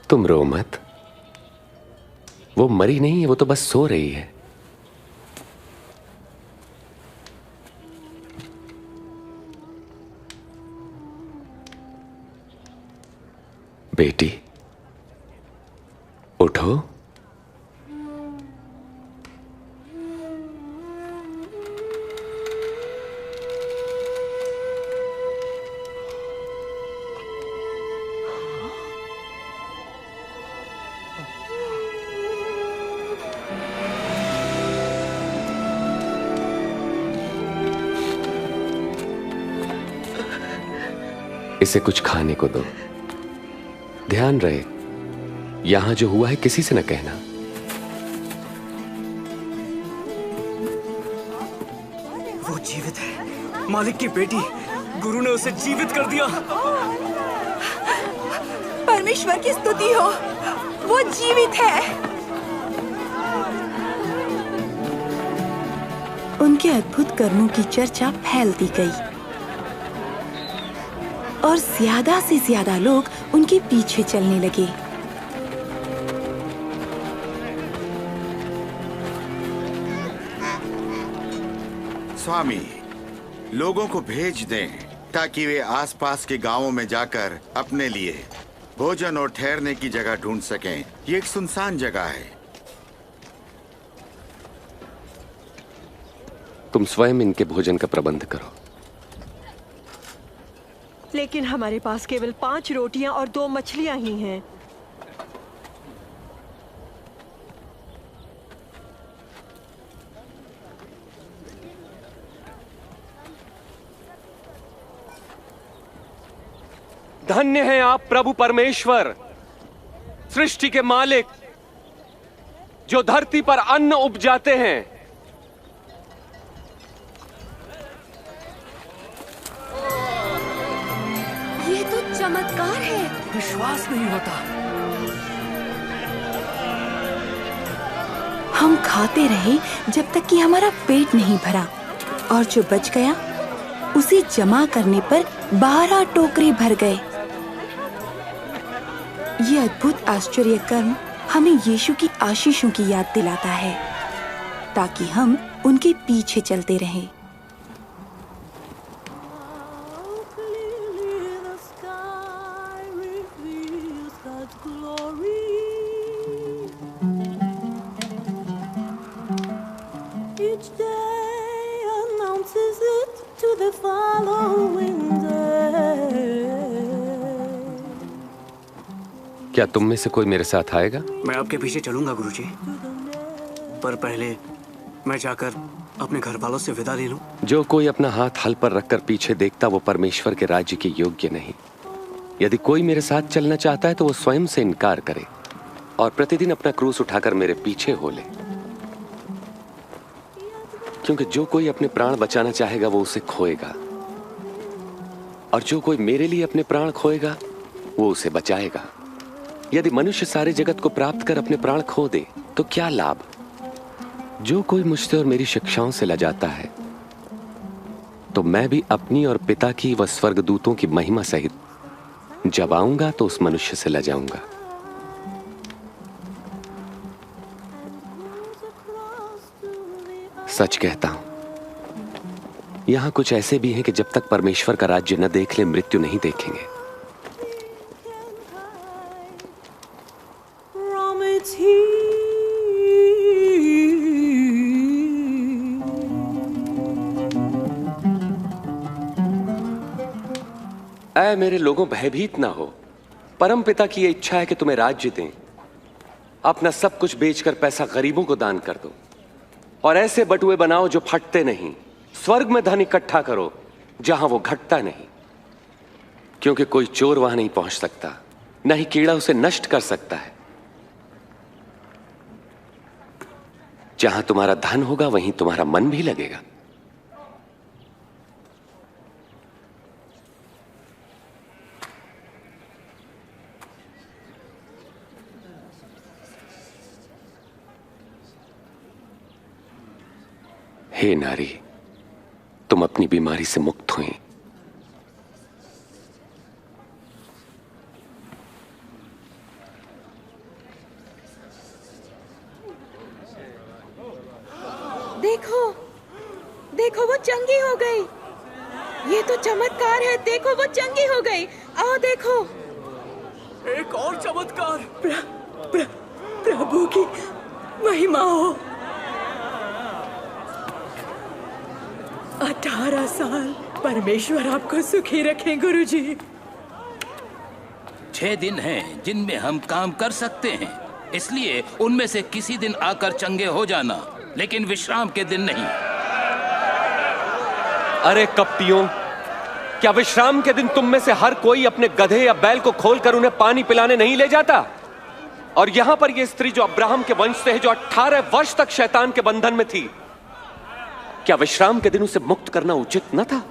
तुम रो मत, वो मरी नहीं है, वो तो बस सो रही है। बेटी उठो। इसे कुछ खाने को दो। ध्यान रहे, यहां जो हुआ है किसी से न कहना। वो जीवित है, मालिक की बेटी। गुरु ने उसे जीवित कर दिया। परमेश्वर की स्तुति हो, वो जीवित है। उनके अद्भुत कर्मों की चर्चा फैलती गई और ज्यादा से ज्यादा लोग उनके पीछे चलने लगे। स्वामी, लोगों को भेज दें ताकि वे आसपास के गांवों में जाकर अपने लिए भोजन और ठहरने की जगह ढूंढ सकें। ये एक सुनसान जगह है। तुम स्वयं इनके भोजन का प्रबंध करो। लेकिन हमारे पास केवल 5 रोटियां और 2 मछलियां ही हैं। धन्य हैं आप प्रभु परमेश्वर, सृष्टि के मालिक, जो धरती पर अन्न उपजाते हैं। ये तो चमत्कार है। विश्वास नहीं होता। हम खाते रहे जब तक कि हमारा पेट नहीं भरा, और जो बच गया उसे जमा करने पर 12 टोकरे भर गए। ये अद्भुत आश्चर्य कर्म हमें यीशु की आशीषों की याद दिलाता है, ताकि हम उनके पीछे चलते रहें। क्या तुम में से कोई मेरे साथ आएगा? मैं आपके पीछे चलूंगा गुरुजी, पर पहले मैं जाकर अपने घर वालों से विदा ले लूं। जो कोई अपना हाथ हल पर रखकर पीछे देखता, वो परमेश्वर के राज्य के योग्य नहीं। यदि कोई मेरे साथ चलना चाहता है तो वो स्वयं से इनकार करे और प्रतिदिन अपना क्रूस उठाकर मेरे पीछे हो ले। क्योंकि जो कोई अपने प्राण बचाना चाहेगा वो उसे खोएगा, और जो कोई मेरे लिए अपने प्राण खोएगा वो उसे बचाएगा। यदि मनुष्य सारे जगत को प्राप्त कर अपने प्राण खो दे तो क्या लाभ? जो कोई मुझसे और मेरी शिक्षाओं से लजाता है, तो मैं भी अपनी और पिता की व स्वर्गदूतों की महिमा सहित जब आऊंगा तो उस मनुष्य से लजाऊंगा। सच कहता हूं, यहां कुछ ऐसे भी हैं कि जब तक परमेश्वर का राज्य न देख ले मृत्यु नहीं देखेंगे। ऐ मेरे लोगों, भयभीत ना हो। परम पिता की यह इच्छा है कि तुम्हें राज्य दें। अपना सब कुछ बेचकर पैसा गरीबों को दान कर दो और ऐसे बटुए बनाओ जो फटते नहीं। स्वर्ग में धन इकट्ठा करो जहां वो घटता नहीं, क्योंकि कोई चोर वहां नहीं पहुंच सकता, न ही कीड़ा उसे नष्ट कर सकता है। जहां तुम्हारा धन होगा वहीं तुम्हारा मन भी लगेगा। हे नारी, तुम अपनी बीमारी से मुक्त हुई। देखो, देखो वो चंगी हो गई। ये तो चमत्कार है। देखो वो चंगी हो गई। आओ देखो। एक और चमत्कार। प्रभु की महिमा हो। 18 साल। परमेश्वर आपको सुखी रखें गुरुजी। 6 दिन हैं जिनमें हम काम कर सकते हैं, इसलिए उनमें से किसी दिन आकर चंगे हो जाना, लेकिन विश्राम के दिन नहीं। अरे कपटियों, क्या विश्राम के दिन तुम में से हर कोई अपने गधे या बैल को खोलकर उन्हें पानी पिलाने नहीं ले जाता? और यहां पर यह स्त्री जो अब्राहम के वंश से है, जो 18 वर्ष तक शैतान के बंधन में थी, क्या विश्राम के दिन उसे मुक्त करना उचित न था?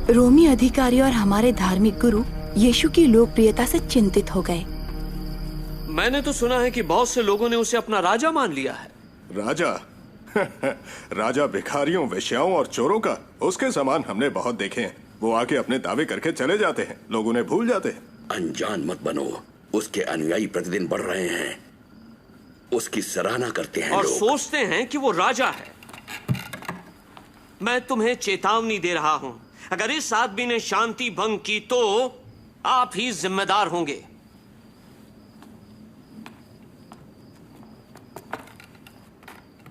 रोमी अधिकारी और हमारे धार्मिक गुरु यीशु की लोकप्रियता से चिंतित हो गए। मैंने तो सुना है कि बहुत से लोगों ने उसे अपना राजा मान लिया है। राजा? राजा भिखारियों, वेश्याओं और चोरों का? उसके समान हमने बहुत देखे हैं। वो आके अपने दावे करके चले जाते हैं, लोग उन्हें भूल जाते हैं। अनजान मत बनो, उसके अनुयायी प्रतिदिन बढ़ रहे हैं, उसकी सराहना करते हैं और लोग। सोचते हैं कि वो राजा है। मैं तुम्हें चेतावनी दे रहा हूं, अगर इस आदमी ने शांति भंग की तो आप ही जिम्मेदार होंगे।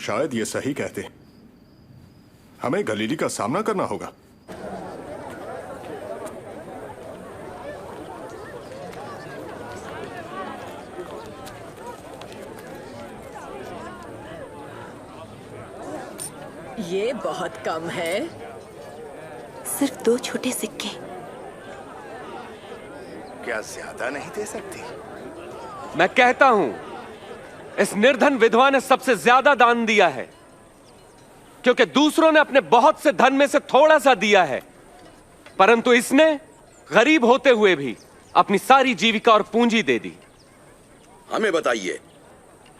शायद ये सही कहते, हमें गलीली का सामना करना होगा। ये बहुत कम है। सिर्फ 2 छोटे सिक्के। क्या ज्यादा नहीं दे सकती? मैं कहता हूं, इस निर्धन विधवा ने सबसे ज्यादा दान दिया है, क्योंकि दूसरों ने अपने बहुत से धन में से थोड़ा सा दिया है, परंतु इसने गरीब होते हुए भी अपनी सारी जीविका और पूंजी दे दी। हमें बताइए,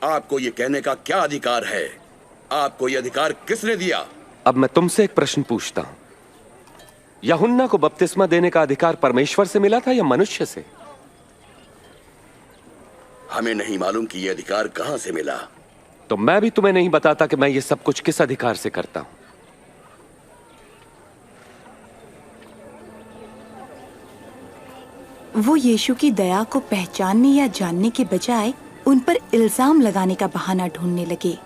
आपको ये कहने का क्या अधिकार है? आपको ये अधिकार किसने दिया? अब मैं तुमसे एक प्रश्न पूछता हूं, यूहन्ना को बपतिस्मा देने का अधिकार परमेश्वर से मिला था या मनुष्य से? हमें नहीं मालूम कि यह अधिकार कहां से मिला। तो मैं भी तुम्हें नहीं बताता कि मैं ये सब कुछ किस अधिकार से करता हूं। वो यीशु की दया को पहचानने या जानने के बजाय उन पर इल्जाम लगाने का बहाना ढूंढने लगे।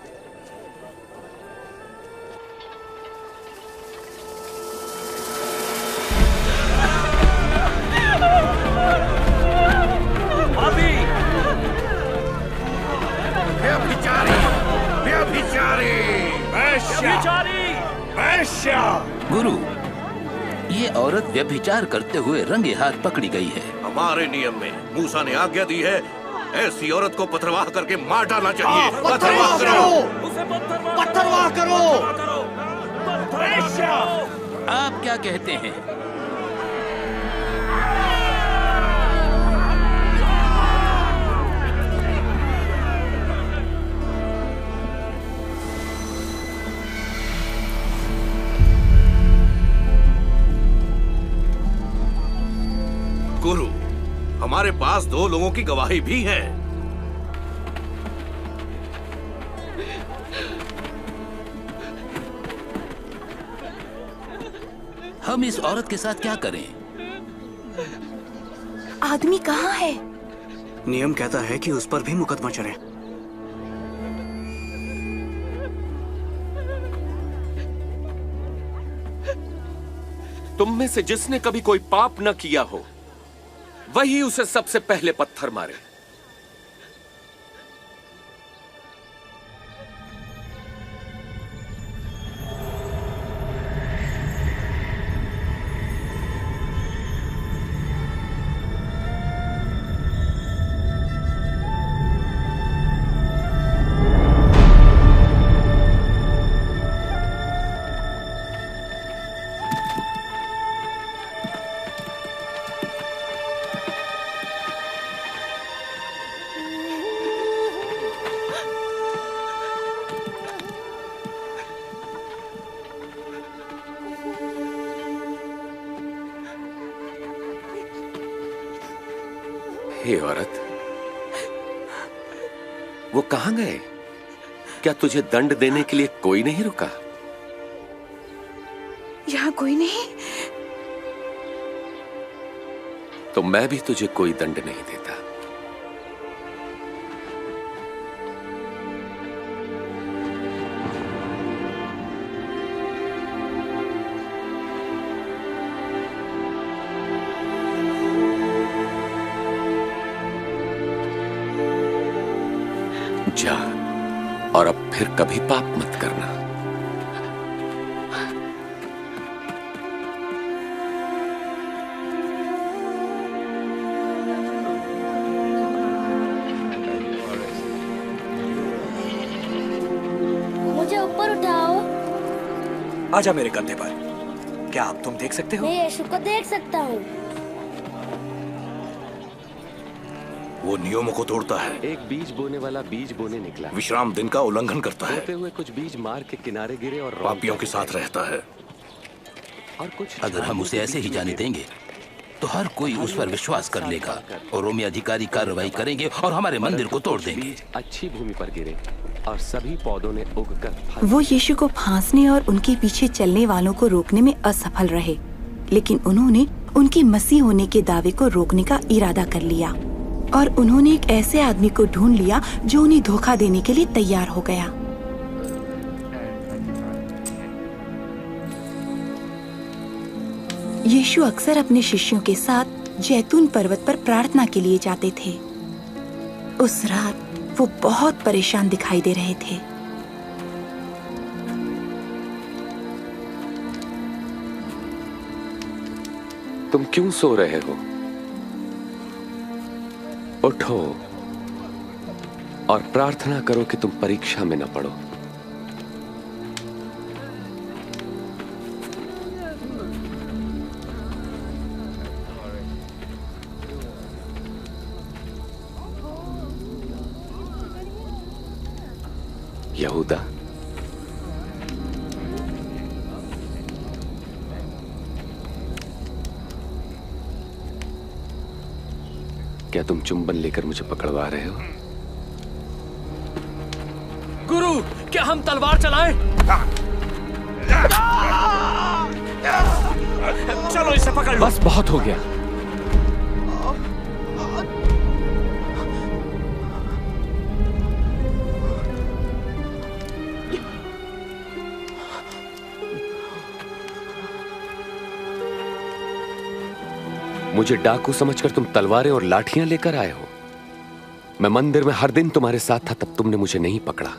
गुरु, ये औरत व्यभिचार करते हुए रंगे हाथ पकड़ी गई है। हमारे नियम में मूसा ने आज्ञा दी है, ऐसी औरत को पथरवाह करके मार डालना चाहिए। पथरवाह करो, पत्थरवाह करो। आप क्या कहते हैं? गुरु, हमारे पास 2 लोगों की गवाही भी है। हम इस औरत के साथ क्या करें? आदमी कहाँ है? नियम कहता है कि उस पर भी मुकदमा चले। तुम में से जिसने कभी कोई पाप न किया हो वही उसे सबसे पहले पत्थर मारे। हे औरत, वो कहां गए? क्या तुझे दंड देने के लिए कोई नहीं रुका? यहाँ कोई नहीं। तो मैं भी तुझे कोई दंड नहीं देता। जा और अब फिर कभी पाप मत करना। मुझे ऊपर उठाओ। आजा मेरे कंधे पर। क्या आप तुम देख सकते हो? मैं यीशु को देख सकता हूँ। वो नियमों को तोड़ता है। एक बीज बोने वाला बीज बोने निकला। विश्राम दिन का उल्लंघन करता है। बोते हुए कुछ बीज मार्ग के किनारे गिरे और पापियों के साथ रहता है। और कुछ अगर हम उसे ऐसे ही जाने देंगे तो हर कोई उस पर विश्वास कर लेगा और रोमी अधिकारी कार्रवाई करेंगे और हमारे मंदिर को तोड़ देंगे। अच्छी भूमि पर गिरे और सभी पौधों ने उगकर वो यीशु को फांसने और उनके पीछे चलने वालों को रोकने में असफल रहे, लेकिन उन्होंने उनके मसीह होने के दावे को रोकने का इरादा कर लिया और उन्होंने एक ऐसे आदमी को ढूंढ लिया जो उन्हें धोखा देने के लिए तैयार हो गया। यीशु अक्सर अपने शिष्यों के साथ जैतून पर्वत पर प्रार्थना के लिए जाते थे। उस रात वो बहुत परेशान दिखाई दे रहे थे। तुम क्यों सो रहे हो? उठो और प्रार्थना करो कि तुम परीक्षा में न पड़ो। यहूदा, क्या तुम चुंबन लेकर मुझे पकड़वा रहे हो? गुरु, क्या हम तलवार चलाएं? चलो इसे पकड़ लो। बस बहुत हो गया। मुझे डाकू समझकर तुम तलवारें और लाठियां लेकर आए हो। मैं मंदिर में हर दिन तुम्हारे साथ था, तब तुमने मुझे नहीं पकड़ा।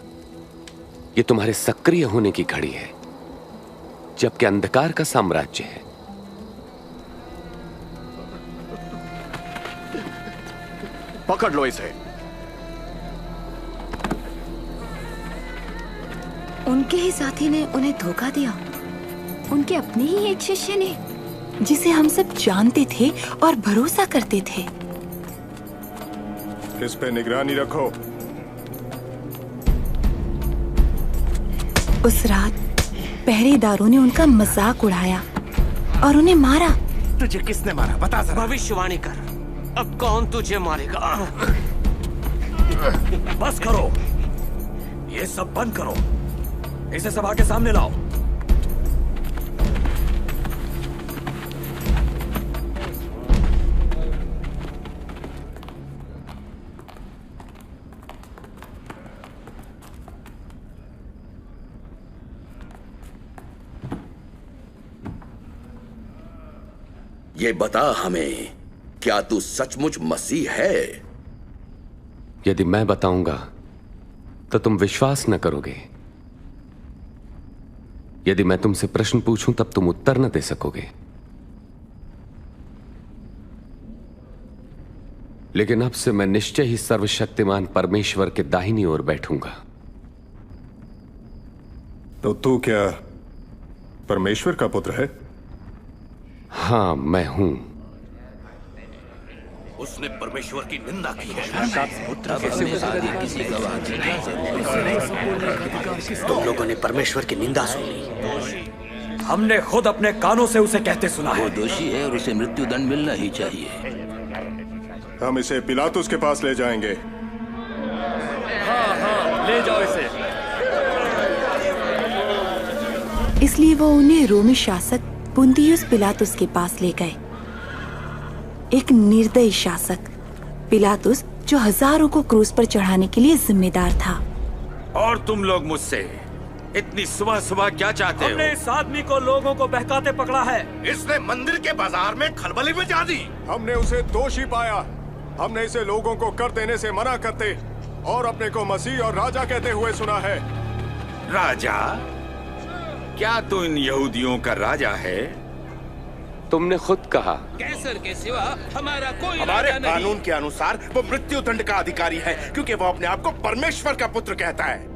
ये तुम्हारे सक्रिय होने की घड़ी है, जबकि अंधकार का साम्राज्य है। पकड़ लो इसे। उनके ही साथी ने उन्हें धोखा दिया। उनके अपने ही एक शिष्य ने, जिसे हम सब जानते थे और भरोसा करते थे। इस पे निगरानी रखो। उस रात पहरेदारों ने उनका मजाक उड़ाया और उन्हें मारा। तुझे किसने मारा? बता जरा। भविष्यवाणी कर, अब कौन तुझे मारेगा? बस करो, ये सब बंद करो। इसे सभा के सामने लाओ। ये बता हमें, क्या तू सचमुच मसीह है? यदि मैं बताऊंगा तो तुम विश्वास न करोगे। यदि मैं तुमसे प्रश्न पूछूं तब तुम उत्तर न दे सकोगे। लेकिन अब से मैं निश्चय ही सर्वशक्तिमान परमेश्वर के दाहिनी ओर बैठूंगा। तो तू क्या परमेश्वर का पुत्र है? हां, मैं हूं। उसने परमेश्वर की निंदा की है। तुम लोगों ने परमेश्वर की निंदा सुनी। हमने खुद अपने कानों से उसे कहते सुना है। वो दोषी है और उसे मृत्युदंड मिलना ही चाहिए। हम इसे पिलातुस के पास ले जाएंगे। हाँ, ले जाओ इसे। इसलिए वो उन्हें रोमी शासक पुन्तियुस पिलातुस के पास ले गए। एक निर्दयी शासक पिलातुस, जो हजारों को क्रूस पर चढ़ाने के लिए जिम्मेदार था। और तुम लोग मुझसे इतनी सुबह सुबह क्या चाहते हो? हमने इस आदमी को लोगों को बहकाते पकड़ा है। इसने मंदिर के बाजार में खलबली मचा दी। हमने उसे दोषी पाया। हमने इसे लोगों को कर देने से मना करते और अपने को मसीह और राजा कहते हुए सुना है। राजा? क्या तू इन यहूदियों का राजा है? तुमने खुद कहा। कैसर के सिवा हमारा कोई हमारे राजा नहीं। कानून के अनुसार वो मृत्यु दंड का अधिकारी है, क्योंकि वो अपने आप को परमेश्वर का पुत्र कहता है।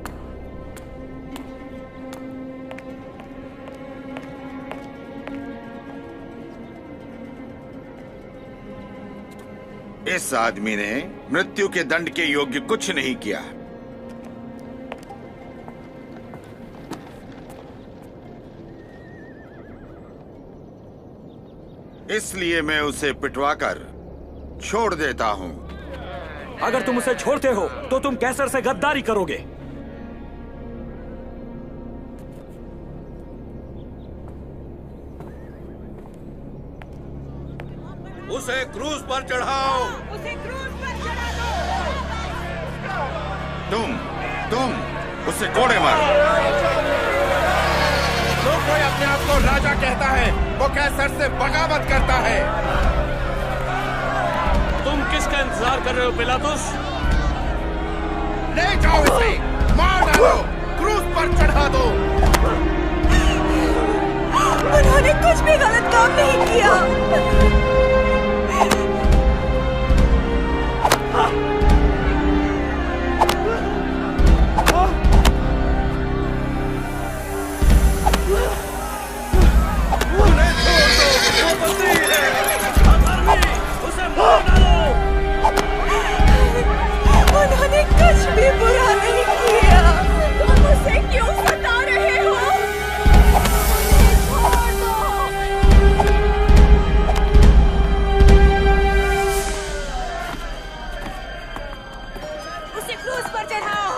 इस आदमी ने मृत्यु के दंड के योग्य कुछ नहीं किया। इसलिए मैं उसे पिटवाकर छोड़ देता हूं। अगर तुम उसे छोड़ते हो तो तुम कैसर से गद्दारी करोगे। उसे क्रूस पर चढ़ाओ। उसे क्रूस पर चढ़ा दो। तुम उसे कोड़े मारो। जो कोई अपने आप को राजा कहता है वो कैसर से बगावत करता है। तुम किसका इंतजार कर रहे हो पिलातुस? ले जाओ इसे, मार डालो, क्रूस पर चढ़ा दो। उन्होंने कुछ भी गलत काम नहीं किया। उन्होंने कुछ भी बुरा नहीं किया। तुम उसे क्यों सता रहे हो? छोड़ दो। उसे क्रूस पर चढ़ाओ।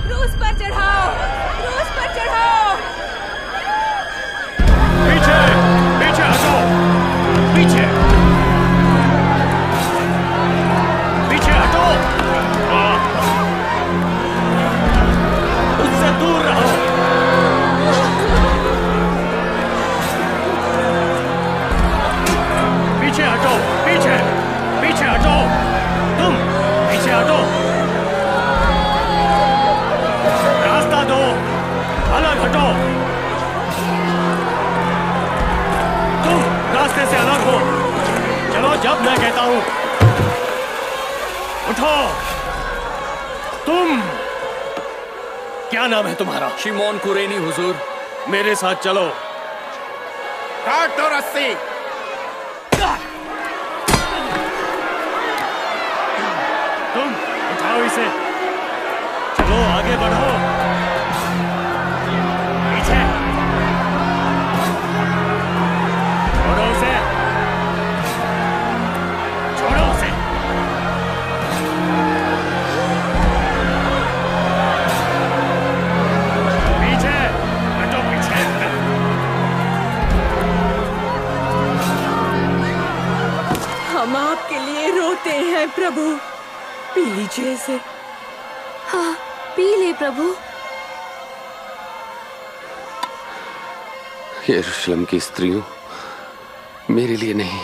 क्रूस पर चढ़ाओ। क्रूस पर चढ़ाओ। पीछे पीछे हटो। पीछे पीछे हटो। उससे दूर रहो। पीछे हटो। पीछे पीछे हटो। तुम पीछे हटो। रास्ता दो। अलग हटो। तुम रास्ते से अलग हो। चलो जब मैं कहता हूं। उठो। तुम क्या नाम है तुम्हारा? शिमोन कुरेनी हुजूर। मेरे साथ चलो। काट दो रस्सी। तुम उठाओ इसे। चलो आगे बढ़ो। पीछे छोड़ो उसे। छोड़ो उसे। पीछे हटो। पीछे रोते हैं प्रभु, पी लीजिए इसे। हाँ, पी ले प्रभु। यरूशलेम की स्त्रियों, मेरे लिए नहीं,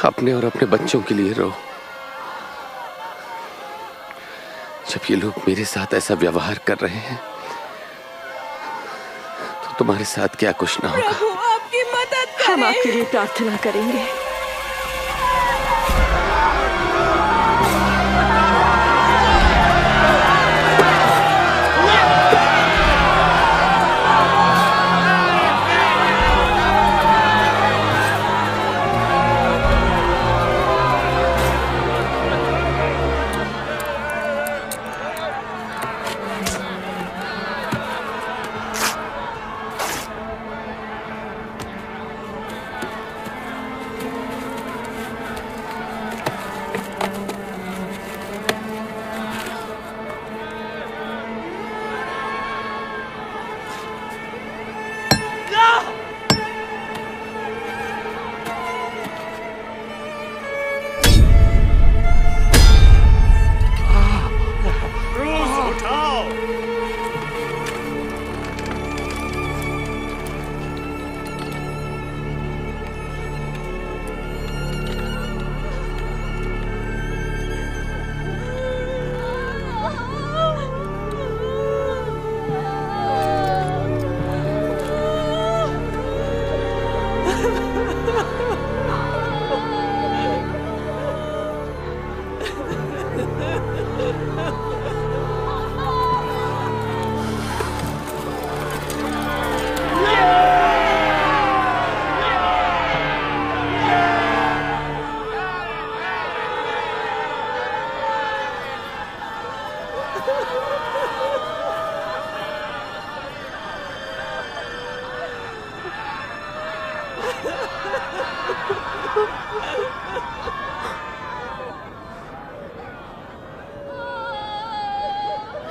अपने और अपने बच्चों के लिए रो। जब ये लोग मेरे साथ ऐसा व्यवहार कर रहे हैं तो तुम्हारे साथ क्या कुछ ना होगा। प्रभु आपकी मदद करें। हम आपके लिए प्रार्थना करेंगे।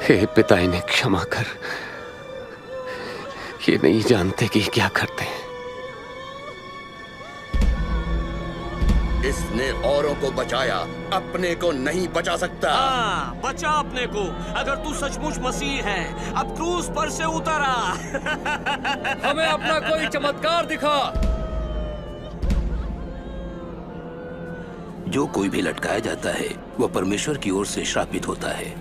हे पिता, इन्हें क्षमा कर, ये नहीं जानते कि क्या करते हैं। इसने औरों को बचाया, अपने को नहीं बचा सकता। हाँ, बचा अपने को। अगर तू सचमुच मसीह है, अब क्रूस पर से उतर आ। हमें अपना कोई चमत्कार दिखा। जो कोई भी लटकाया जाता है वो परमेश्वर की ओर से श्रापित होता है।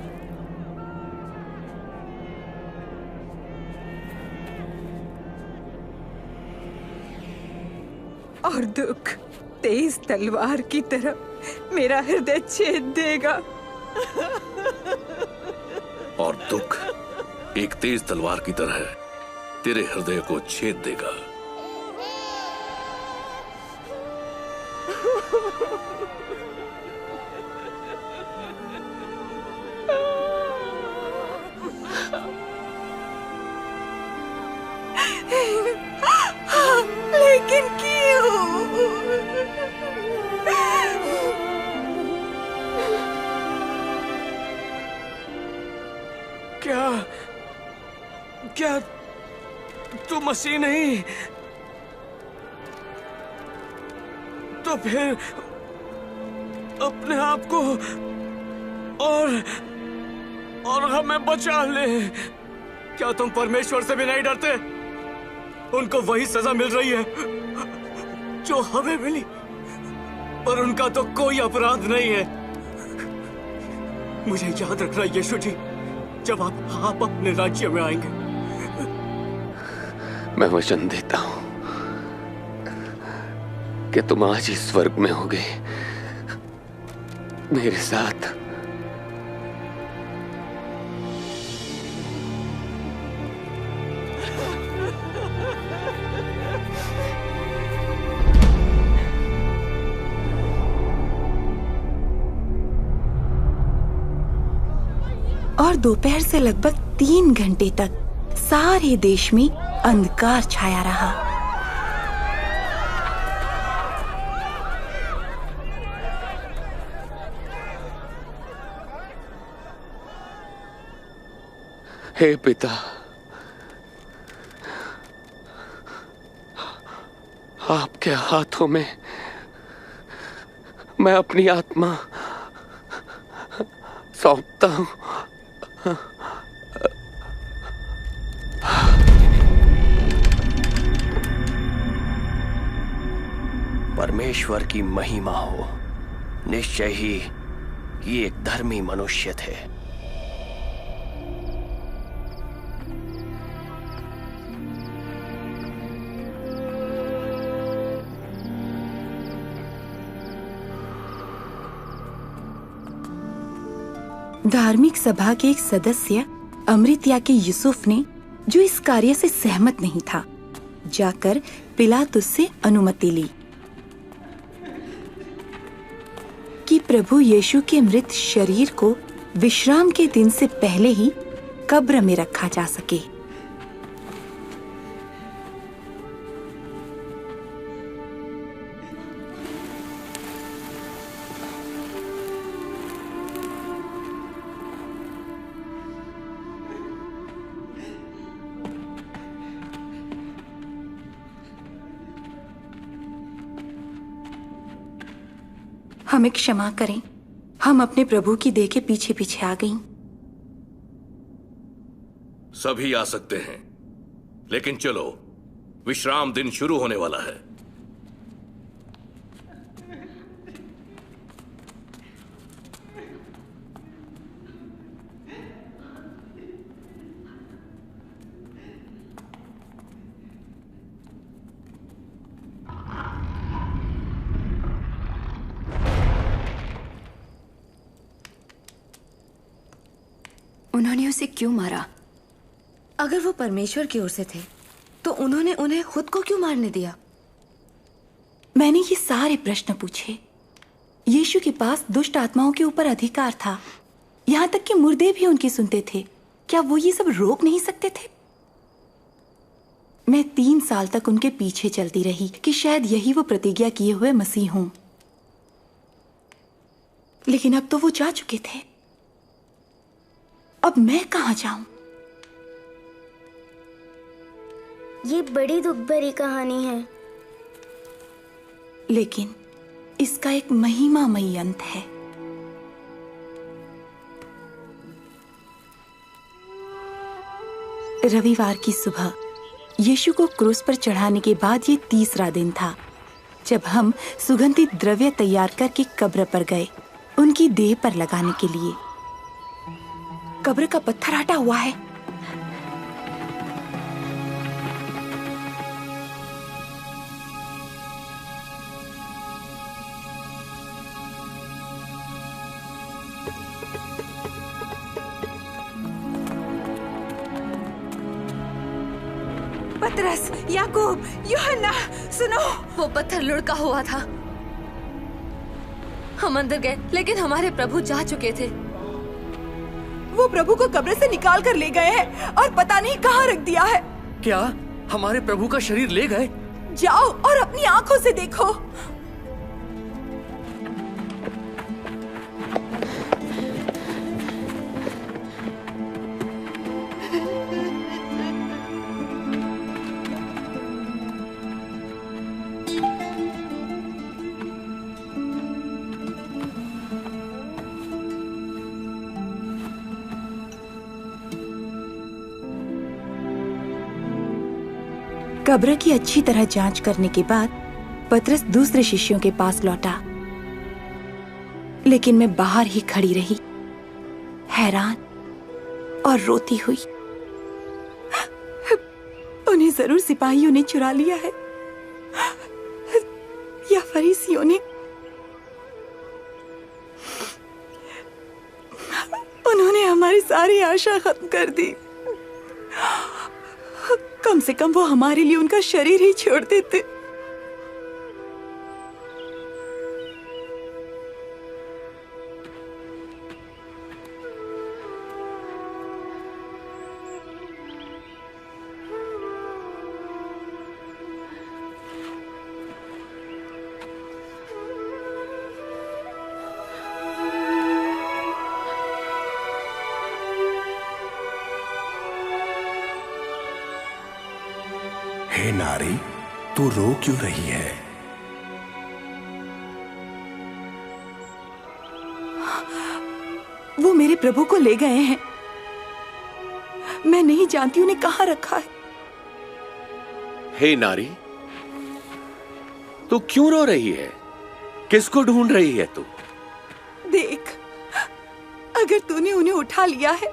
और दुख तेज तलवार की तरह मेरा हृदय छेद देगा। और दुख एक तेज तलवार की तरह तेरे हृदय को छेद देगा। लेकिन क्यों? क्या तू मसीह नहीं? तो फिर अपने आप को और हमें बचा ले। क्या तुम परमेश्वर से भी नहीं डरते? उनको वही सजा मिल रही है जो हमें मिली, पर उनका तो कोई अपराध नहीं है। मुझे याद रखना यीशु जी, जब आप अपने राज्य में आएंगे। मैं वचन देता हूं कि तुम आज ही स्वर्ग में होगे मेरे साथ। और दोपहर से लगभग 3 घंटे तक सारे देश में अंधकार छाया रहा। हे पिता, आपके हाथों में मैं अपनी आत्मा सौंपता हूं। परमेश्वर की महिमा हो। निश्चय ही ये एक धर्मी मनुष्य थे। धार्मिक सभा के एक सदस्य अमृतिया के यूसुफ ने, जो इस कार्य से सहमत नहीं था, जाकर पिलातुस से अनुमति ली कि प्रभु यीशु के मृत शरीर को विश्राम के दिन से पहले ही कब्र में रखा जा सके। हमें क्षमा करें, हम अपने प्रभु की देह के पीछे पीछे आ गईं। सभी आ सकते हैं, लेकिन चलो, विश्राम दिन शुरू होने वाला है। उन्होंने उसे क्यों मारा? अगर वो परमेश्वर की ओर से थे, तो उन्होंने उन्हें खुद को क्यों मारने दिया? मैंने ये सारे प्रश्न पूछे। यीशु के पास दुष्ट आत्माओं के ऊपर अधिकार था, यहाँ तक कि मुर्दे भी उनकी सुनते थे। क्या वो ये सब रोक नहीं सकते थे? मैं 3 साल तक उनके पीछे चलती रही कि शायद यही वो प्रतिज्ञा किए हुए मसीह हों, लेकिन अब तो वो जा चुके थे। अब मैं कहां जाऊं? ये बड़ी दुख भरी कहानी है, लेकिन इसका एक महिमामयी अंत है। रविवार की सुबह यीशु को क्रूस पर चढ़ाने के बाद ये 3रा दिन था जब हम सुगंधित द्रव्य तैयार करके कब्र पर गए, उनकी देह पर लगाने के लिए। कब्र का पत्थर हटा हुआ है। पतरस, याकूब, यूहन्ना, सुनो। वो पत्थर लुढ़का हुआ था। हम अंदर गए, लेकिन हमारे प्रभु जा चुके थे। वो प्रभु को कब्र से निकाल कर ले गए हैं और पता नहीं कहाँ रख दिया है। क्या हमारे प्रभु का शरीर ले गए? जाओ और अपनी आंखों से देखो। कब्र की अच्छी तरह जांच करने के बाद पतरस दूसरे शिष्यों के पास लौटा, लेकिन मैं बाहर ही खड़ी रही, हैरान और रोती हुई। उन्हें जरूर सिपाहियों ने चुरा लिया है या फरीसियों ने। उन्होंने हमारी सारी आशा खत्म कर दी। कम से कम वो हमारे लिए उनका शरीर ही छोड़ देते। हे नारी, तू रो क्यों रही है? वो मेरे प्रभु को ले गए हैं। मैं नहीं जानती उन्हें कहाँ रखा है। हे नारी, तू क्यों रो रही है? किसको ढूंढ रही है तू? देख, अगर तूने उन्हें उठा लिया है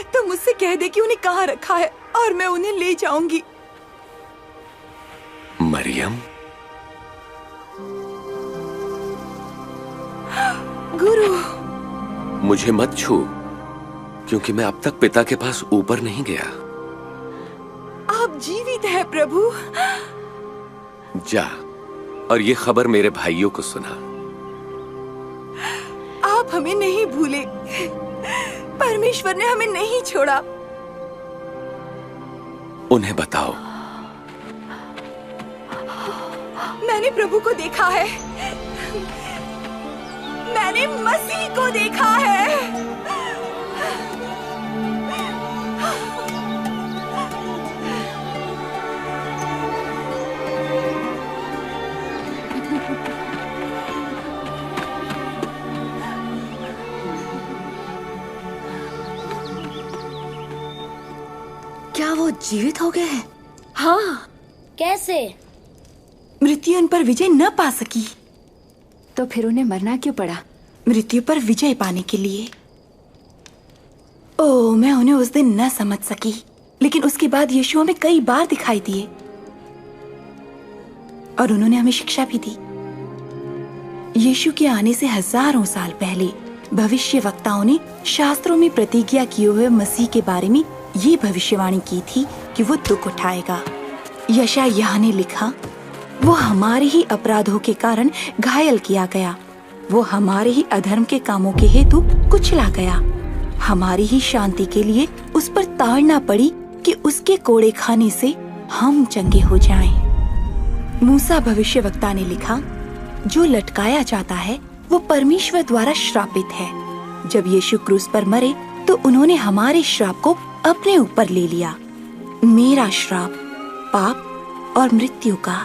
तो मुझसे कह दे कि उन्हें कहाँ रखा है और मैं उन्हें ले जाऊंगी। मरियम। गुरु, मुझे मत छू, क्योंकि मैं अब तक पिता के पास ऊपर नहीं गया। आप जीवित हैं प्रभु। जा और ये खबर मेरे भाइयों को सुना। आप हमें नहीं भूले। परमेश्वर ने हमें नहीं छोड़ा। उन्हें बताओ। मैंने प्रभु को देखा है। मैंने मसीह को देखा है। क्या वो जीवित हो गए हैं? हाँ। कैसे? मृत्यु उन पर विजय न पा सकी, तो फिर उन्हें मरना क्यों पड़ा? मृत्यु पर विजय पाने के लिए। ओह, मैं उन्हें उस दिन न समझ सकी, लेकिन उसके बाद यीशु हमें कई बार दिखाई दिए और उन्होंने हमें शिक्षा भी दी। यीशु के आने से हजारों साल पहले भविष्यवक्ताओं ने शास्त्रों में प्रतिज्ञा किए हुए मसीह के बारे में ये भविष्यवाणी की थी कि वो दुख उठाएगा। यशायाह ने लिखा, वो हमारे ही अपराधों के कारण घायल किया गया, वो हमारे ही अधर्म के कामों के हेतु कुचला गया, हमारी ही शांति के लिए उस पर ताड़ना पड़ी कि उसके कोड़े खाने से हम चंगे हो जाएं। मूसा भविष्यवक्ता ने लिखा, जो लटकाया जाता है वो परमेश्वर द्वारा श्रापित है। जब यीशु क्रूस पर मरे तो उन्होंने हमारे श्राप को अपने ऊपर ले लिया, मेरा श्राप, पाप और मृत्यु का।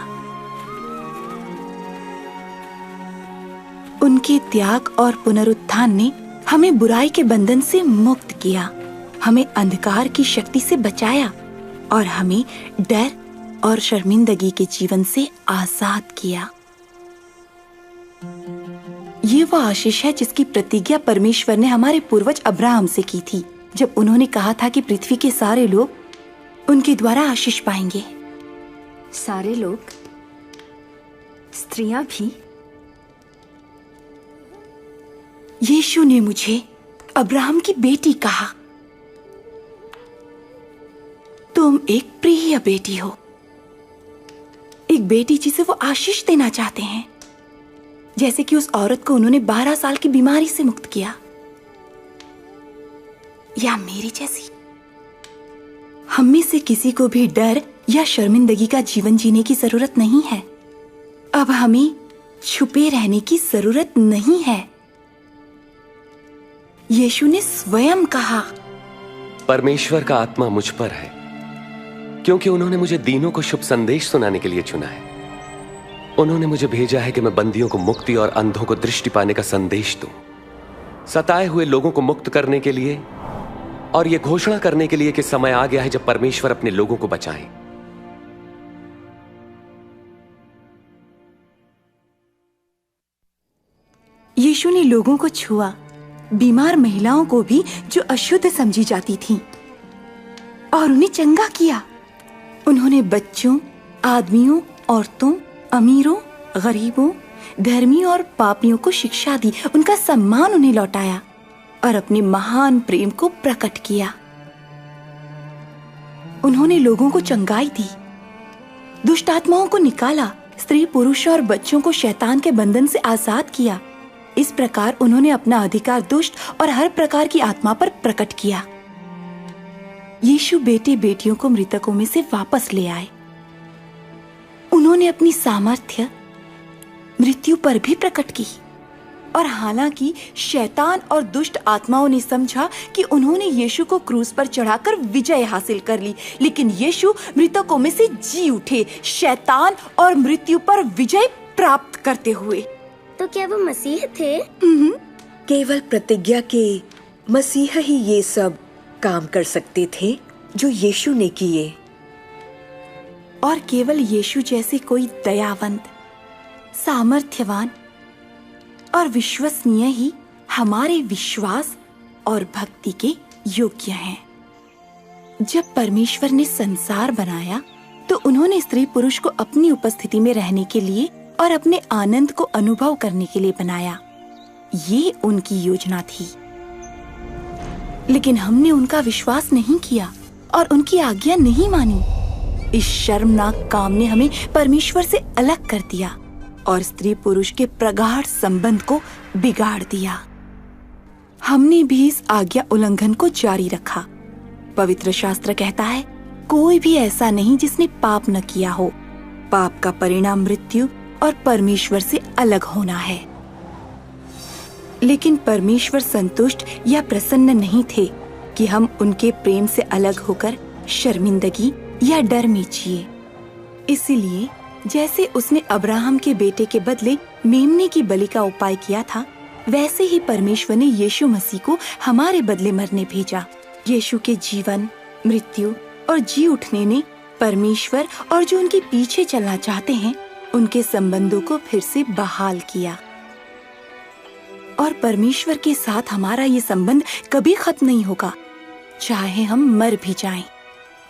उनके त्याग और पुनरुत्थान ने हमें बुराई के बंधन से मुक्त किया, हमें अंधकार की शक्ति से बचाया और हमें डर और शर्मिंदगी के जीवन से आजाद किया। ये वो आशीष है जिसकी प्रतिज्ञा परमेश्वर ने हमारे पूर्वज अब्राहम से की थी, जब उन्होंने कहा था कि पृथ्वी के सारे लोग उनके द्वारा आशीष पाएंगे। सारे लोग? स्त्रियां भी? यीशु ने मुझे अब्राहम की बेटी कहा। तुम एक प्रिय बेटी हो, एक बेटी जिसे वो आशीष देना चाहते हैं, जैसे कि उस औरत को उन्होंने 12 साल की बीमारी से मुक्त किया, या मेरी जैसी। हम में से किसी को भी डर या शर्मिंदगी का जीवन जीने की जरूरत नहीं है। अब हमें छुपे रहने की जरूरत नहीं है। यीशु ने स्वयं कहा, परमेश्वर का आत्मा मुझ पर है, क्योंकि उन्होंने मुझे दीनों को शुभ संदेश सुनाने के लिए चुना है। उन्होंने मुझे भेजा है कि मैं बंदियों को मुक्ति और अंधों को दृष्टि पाने का संदेश दूं, सताए हुए लोगों को मुक्त करने के लिए और यह घोषणा करने के लिए कि समय आ गया है जब परमेश्वर अपने लोगों को बचाए। यीशु ने लोगों को छुआ, बीमार महिलाओं को भी जो अशुद्ध समझी जाती थीं, और उन्हें चंगा किया। उन्होंने बच्चों, आदमियों, औरतों, अमीरों, गरीबों, धर्मियों और पापियों को शिक्षा दी, उनका सम्मान उन्हें लौटाया और अपने महान प्रेम को प्रकट किया। उन्होंने लोगों को चंगाई दी, दुष्ट आत्माओं को निकाला, स्त्री, पुरुष और बच्चों को शैतान के बंधन से आजाद किया। इस प्रकार उन्होंने अपना अधिकार दुष्ट और हर प्रकार की आत्मा पर प्रकट किया। यीशु बेटे बेटियों को मृतकों में से वापस ले आए। उन्होंने अपनी सामर्थ्य मृत्यु पर भी प्रकट की, और हालांकि शैतान और दुष्ट आत्माओं ने समझा कि उन्होंने यीशु को क्रूस पर चढ़ाकर विजय हासिल कर ली, लेकिन यीशु मृतकों में से जी उठे, शैतान और मृत्यु पर विजय प्राप्त करते हुए। तो क्या वो मसीह थे? केवल प्रतिज्ञा के मसीह ही ये सब काम कर सकते थे जो यीशु ने किए। और केवल यीशु जैसे कोई दयावंत, सामर्थ्यवान और विश्वसनीय ही हमारे विश्वास और भक्ति के योग्य हैं। जब परमेश्वर ने संसार बनाया तो उन्होंने स्त्री पुरुष को अपनी उपस्थिति में रहने के लिए और अपने आनंद को अनुभव करने के लिए बनाया। ये उनकी योजना थी। लेकिन हमने उनका विश्वास नहीं किया और उनकी आज्ञा नहीं मानी। इस शर्मनाक काम ने हमें परमेश्वर से अलग कर दिया और स्त्री पुरुष के प्रगाढ़ संबंध को बिगाड़ दिया। हमने भी इस आज्ञा उल्लंघन को जारी रखा। पवित्र शास्त्र कहता है, कोई भी ऐसा नहीं जिसने पाप न किया हो। पाप का परिणाम मृत्यु और परमेश्वर से अलग होना है। लेकिन परमेश्वर संतुष्ट या प्रसन्न नहीं थे कि हम उनके प्रेम से अलग होकर शर्मिंदगी या डर में जिए। इसीलिए जैसे उसने अब्राहम के बेटे के बदले मेमने की बलि का उपाय किया था, वैसे ही परमेश्वर ने यीशु मसीह को हमारे बदले मरने भेजा। यीशु के जीवन, मृत्यु और जी उठने ने परमेश्वर और जो उनके पीछे चलना चाहते हैं उनके संबंधों को फिर से बहाल किया। और परमेश्वर के साथ हमारा ये संबंध कभी खत्म नहीं होगा, चाहे हम मर भी जाएं।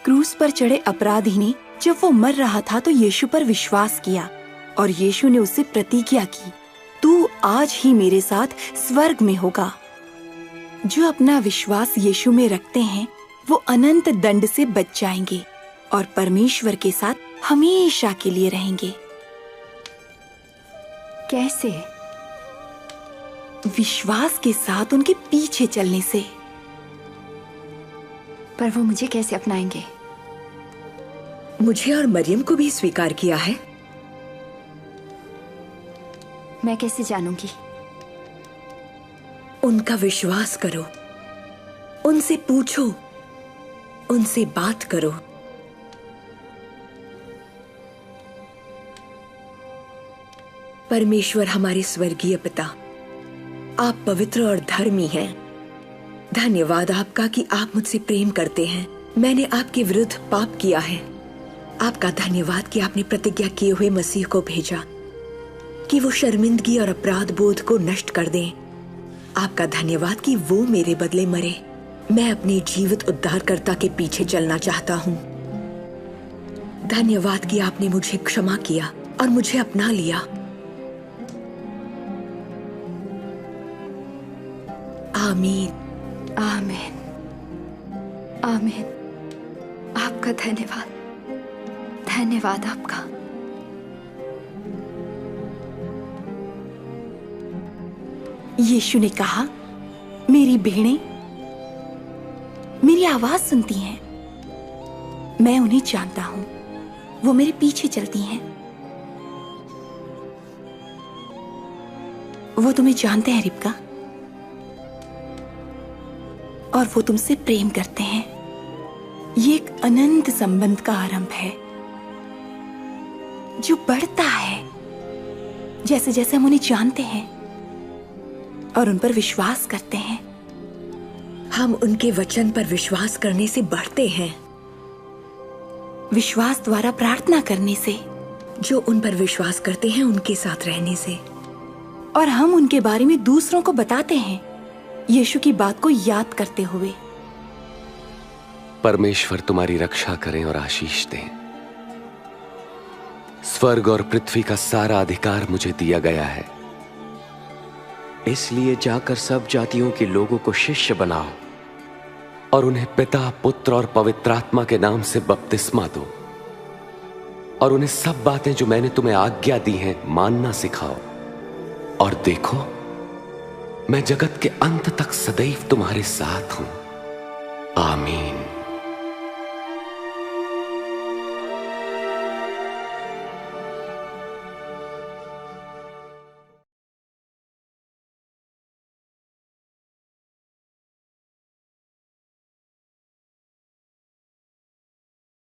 क्रूस पर चढ़े अपराधी ने जब वो मर रहा था तो यीशु पर विश्वास किया और यीशु ने उससे प्रतिज्ञा की, तू आज ही मेरे साथ स्वर्ग में होगा। जो अपना विश्वास यीशु में रखते हैं वो अनंत दंड से बच जाएंगे और परमेश्वर के साथ हमेशा के लिए रहेंगे। कैसे? विश्वास के साथ उनके पीछे चलने से। पर वो मुझे कैसे अपनाएंगे? मुझे और मरियम को भी स्वीकार किया है। मैं कैसे जानूंगी? उनका विश्वास करो, उनसे पूछो, उनसे बात करो। परमेश्वर हमारे स्वर्गीय पिता, आप पवित्र और धर्मी हैं। धन्यवाद आपका कि आप मुझसे प्रेम करते हैं। मैंने आपके विरुद्ध पाप किया है। आपका धन्यवाद कि आपने प्रतिज्ञा किए हुए मसीह को भेजा कि वो शर्मिंदगी और अपराध बोध को नष्ट कर दें। आपका धन्यवाद कि वो मेरे बदले मरे। मैं अपने जीवित उद्धारकर्ता के पीछे चलना चाहता हूँ। धन्यवाद कि आपने मुझे क्षमा किया और मुझे अपना लिया। आमीन। आमीन। आमीन। आपका धन्यवाद, धन्यवाद आपका। यीशु ने कहा, मेरी भेड़ें मेरी आवाज सुनती हैं, मैं उन्हें जानता हूं, वो मेरे पीछे चलती हैं। वो तुम्हें जानते हैं रिबका, और वो तुमसे प्रेम करते हैं। ये एक अनंत संबंध का आरंभ है जो बढ़ता है जैसे जैसे हम उन्हें जानते हैं और उन पर विश्वास करते हैं। हम उनके वचन पर विश्वास करने से बढ़ते हैं। विश्वास द्वारा प्रार्थना करने से, जो उन पर विश्वास करते हैं उनके साथ रहने से, और हम उनके बारे में दूसरों को बताते हैं यीशु की बात को याद करते हुए। परमेश्वर तुम्हारी रक्षा करें और आशीष दें। स्वर्ग और पृथ्वी का सारा अधिकार मुझे दिया गया है, इसलिए जाकर सब जातियों के लोगों को शिष्य बनाओ और उन्हें पिता, पुत्र और पवित्र आत्मा के नाम से बपतिस्मा दो, और उन्हें सब बातें जो मैंने तुम्हें आज्ञा दी हैं मानना सिखाओ। और देखो, मैं जगत के अंत तक सदैव तुम्हारे साथ हूं। आमीन।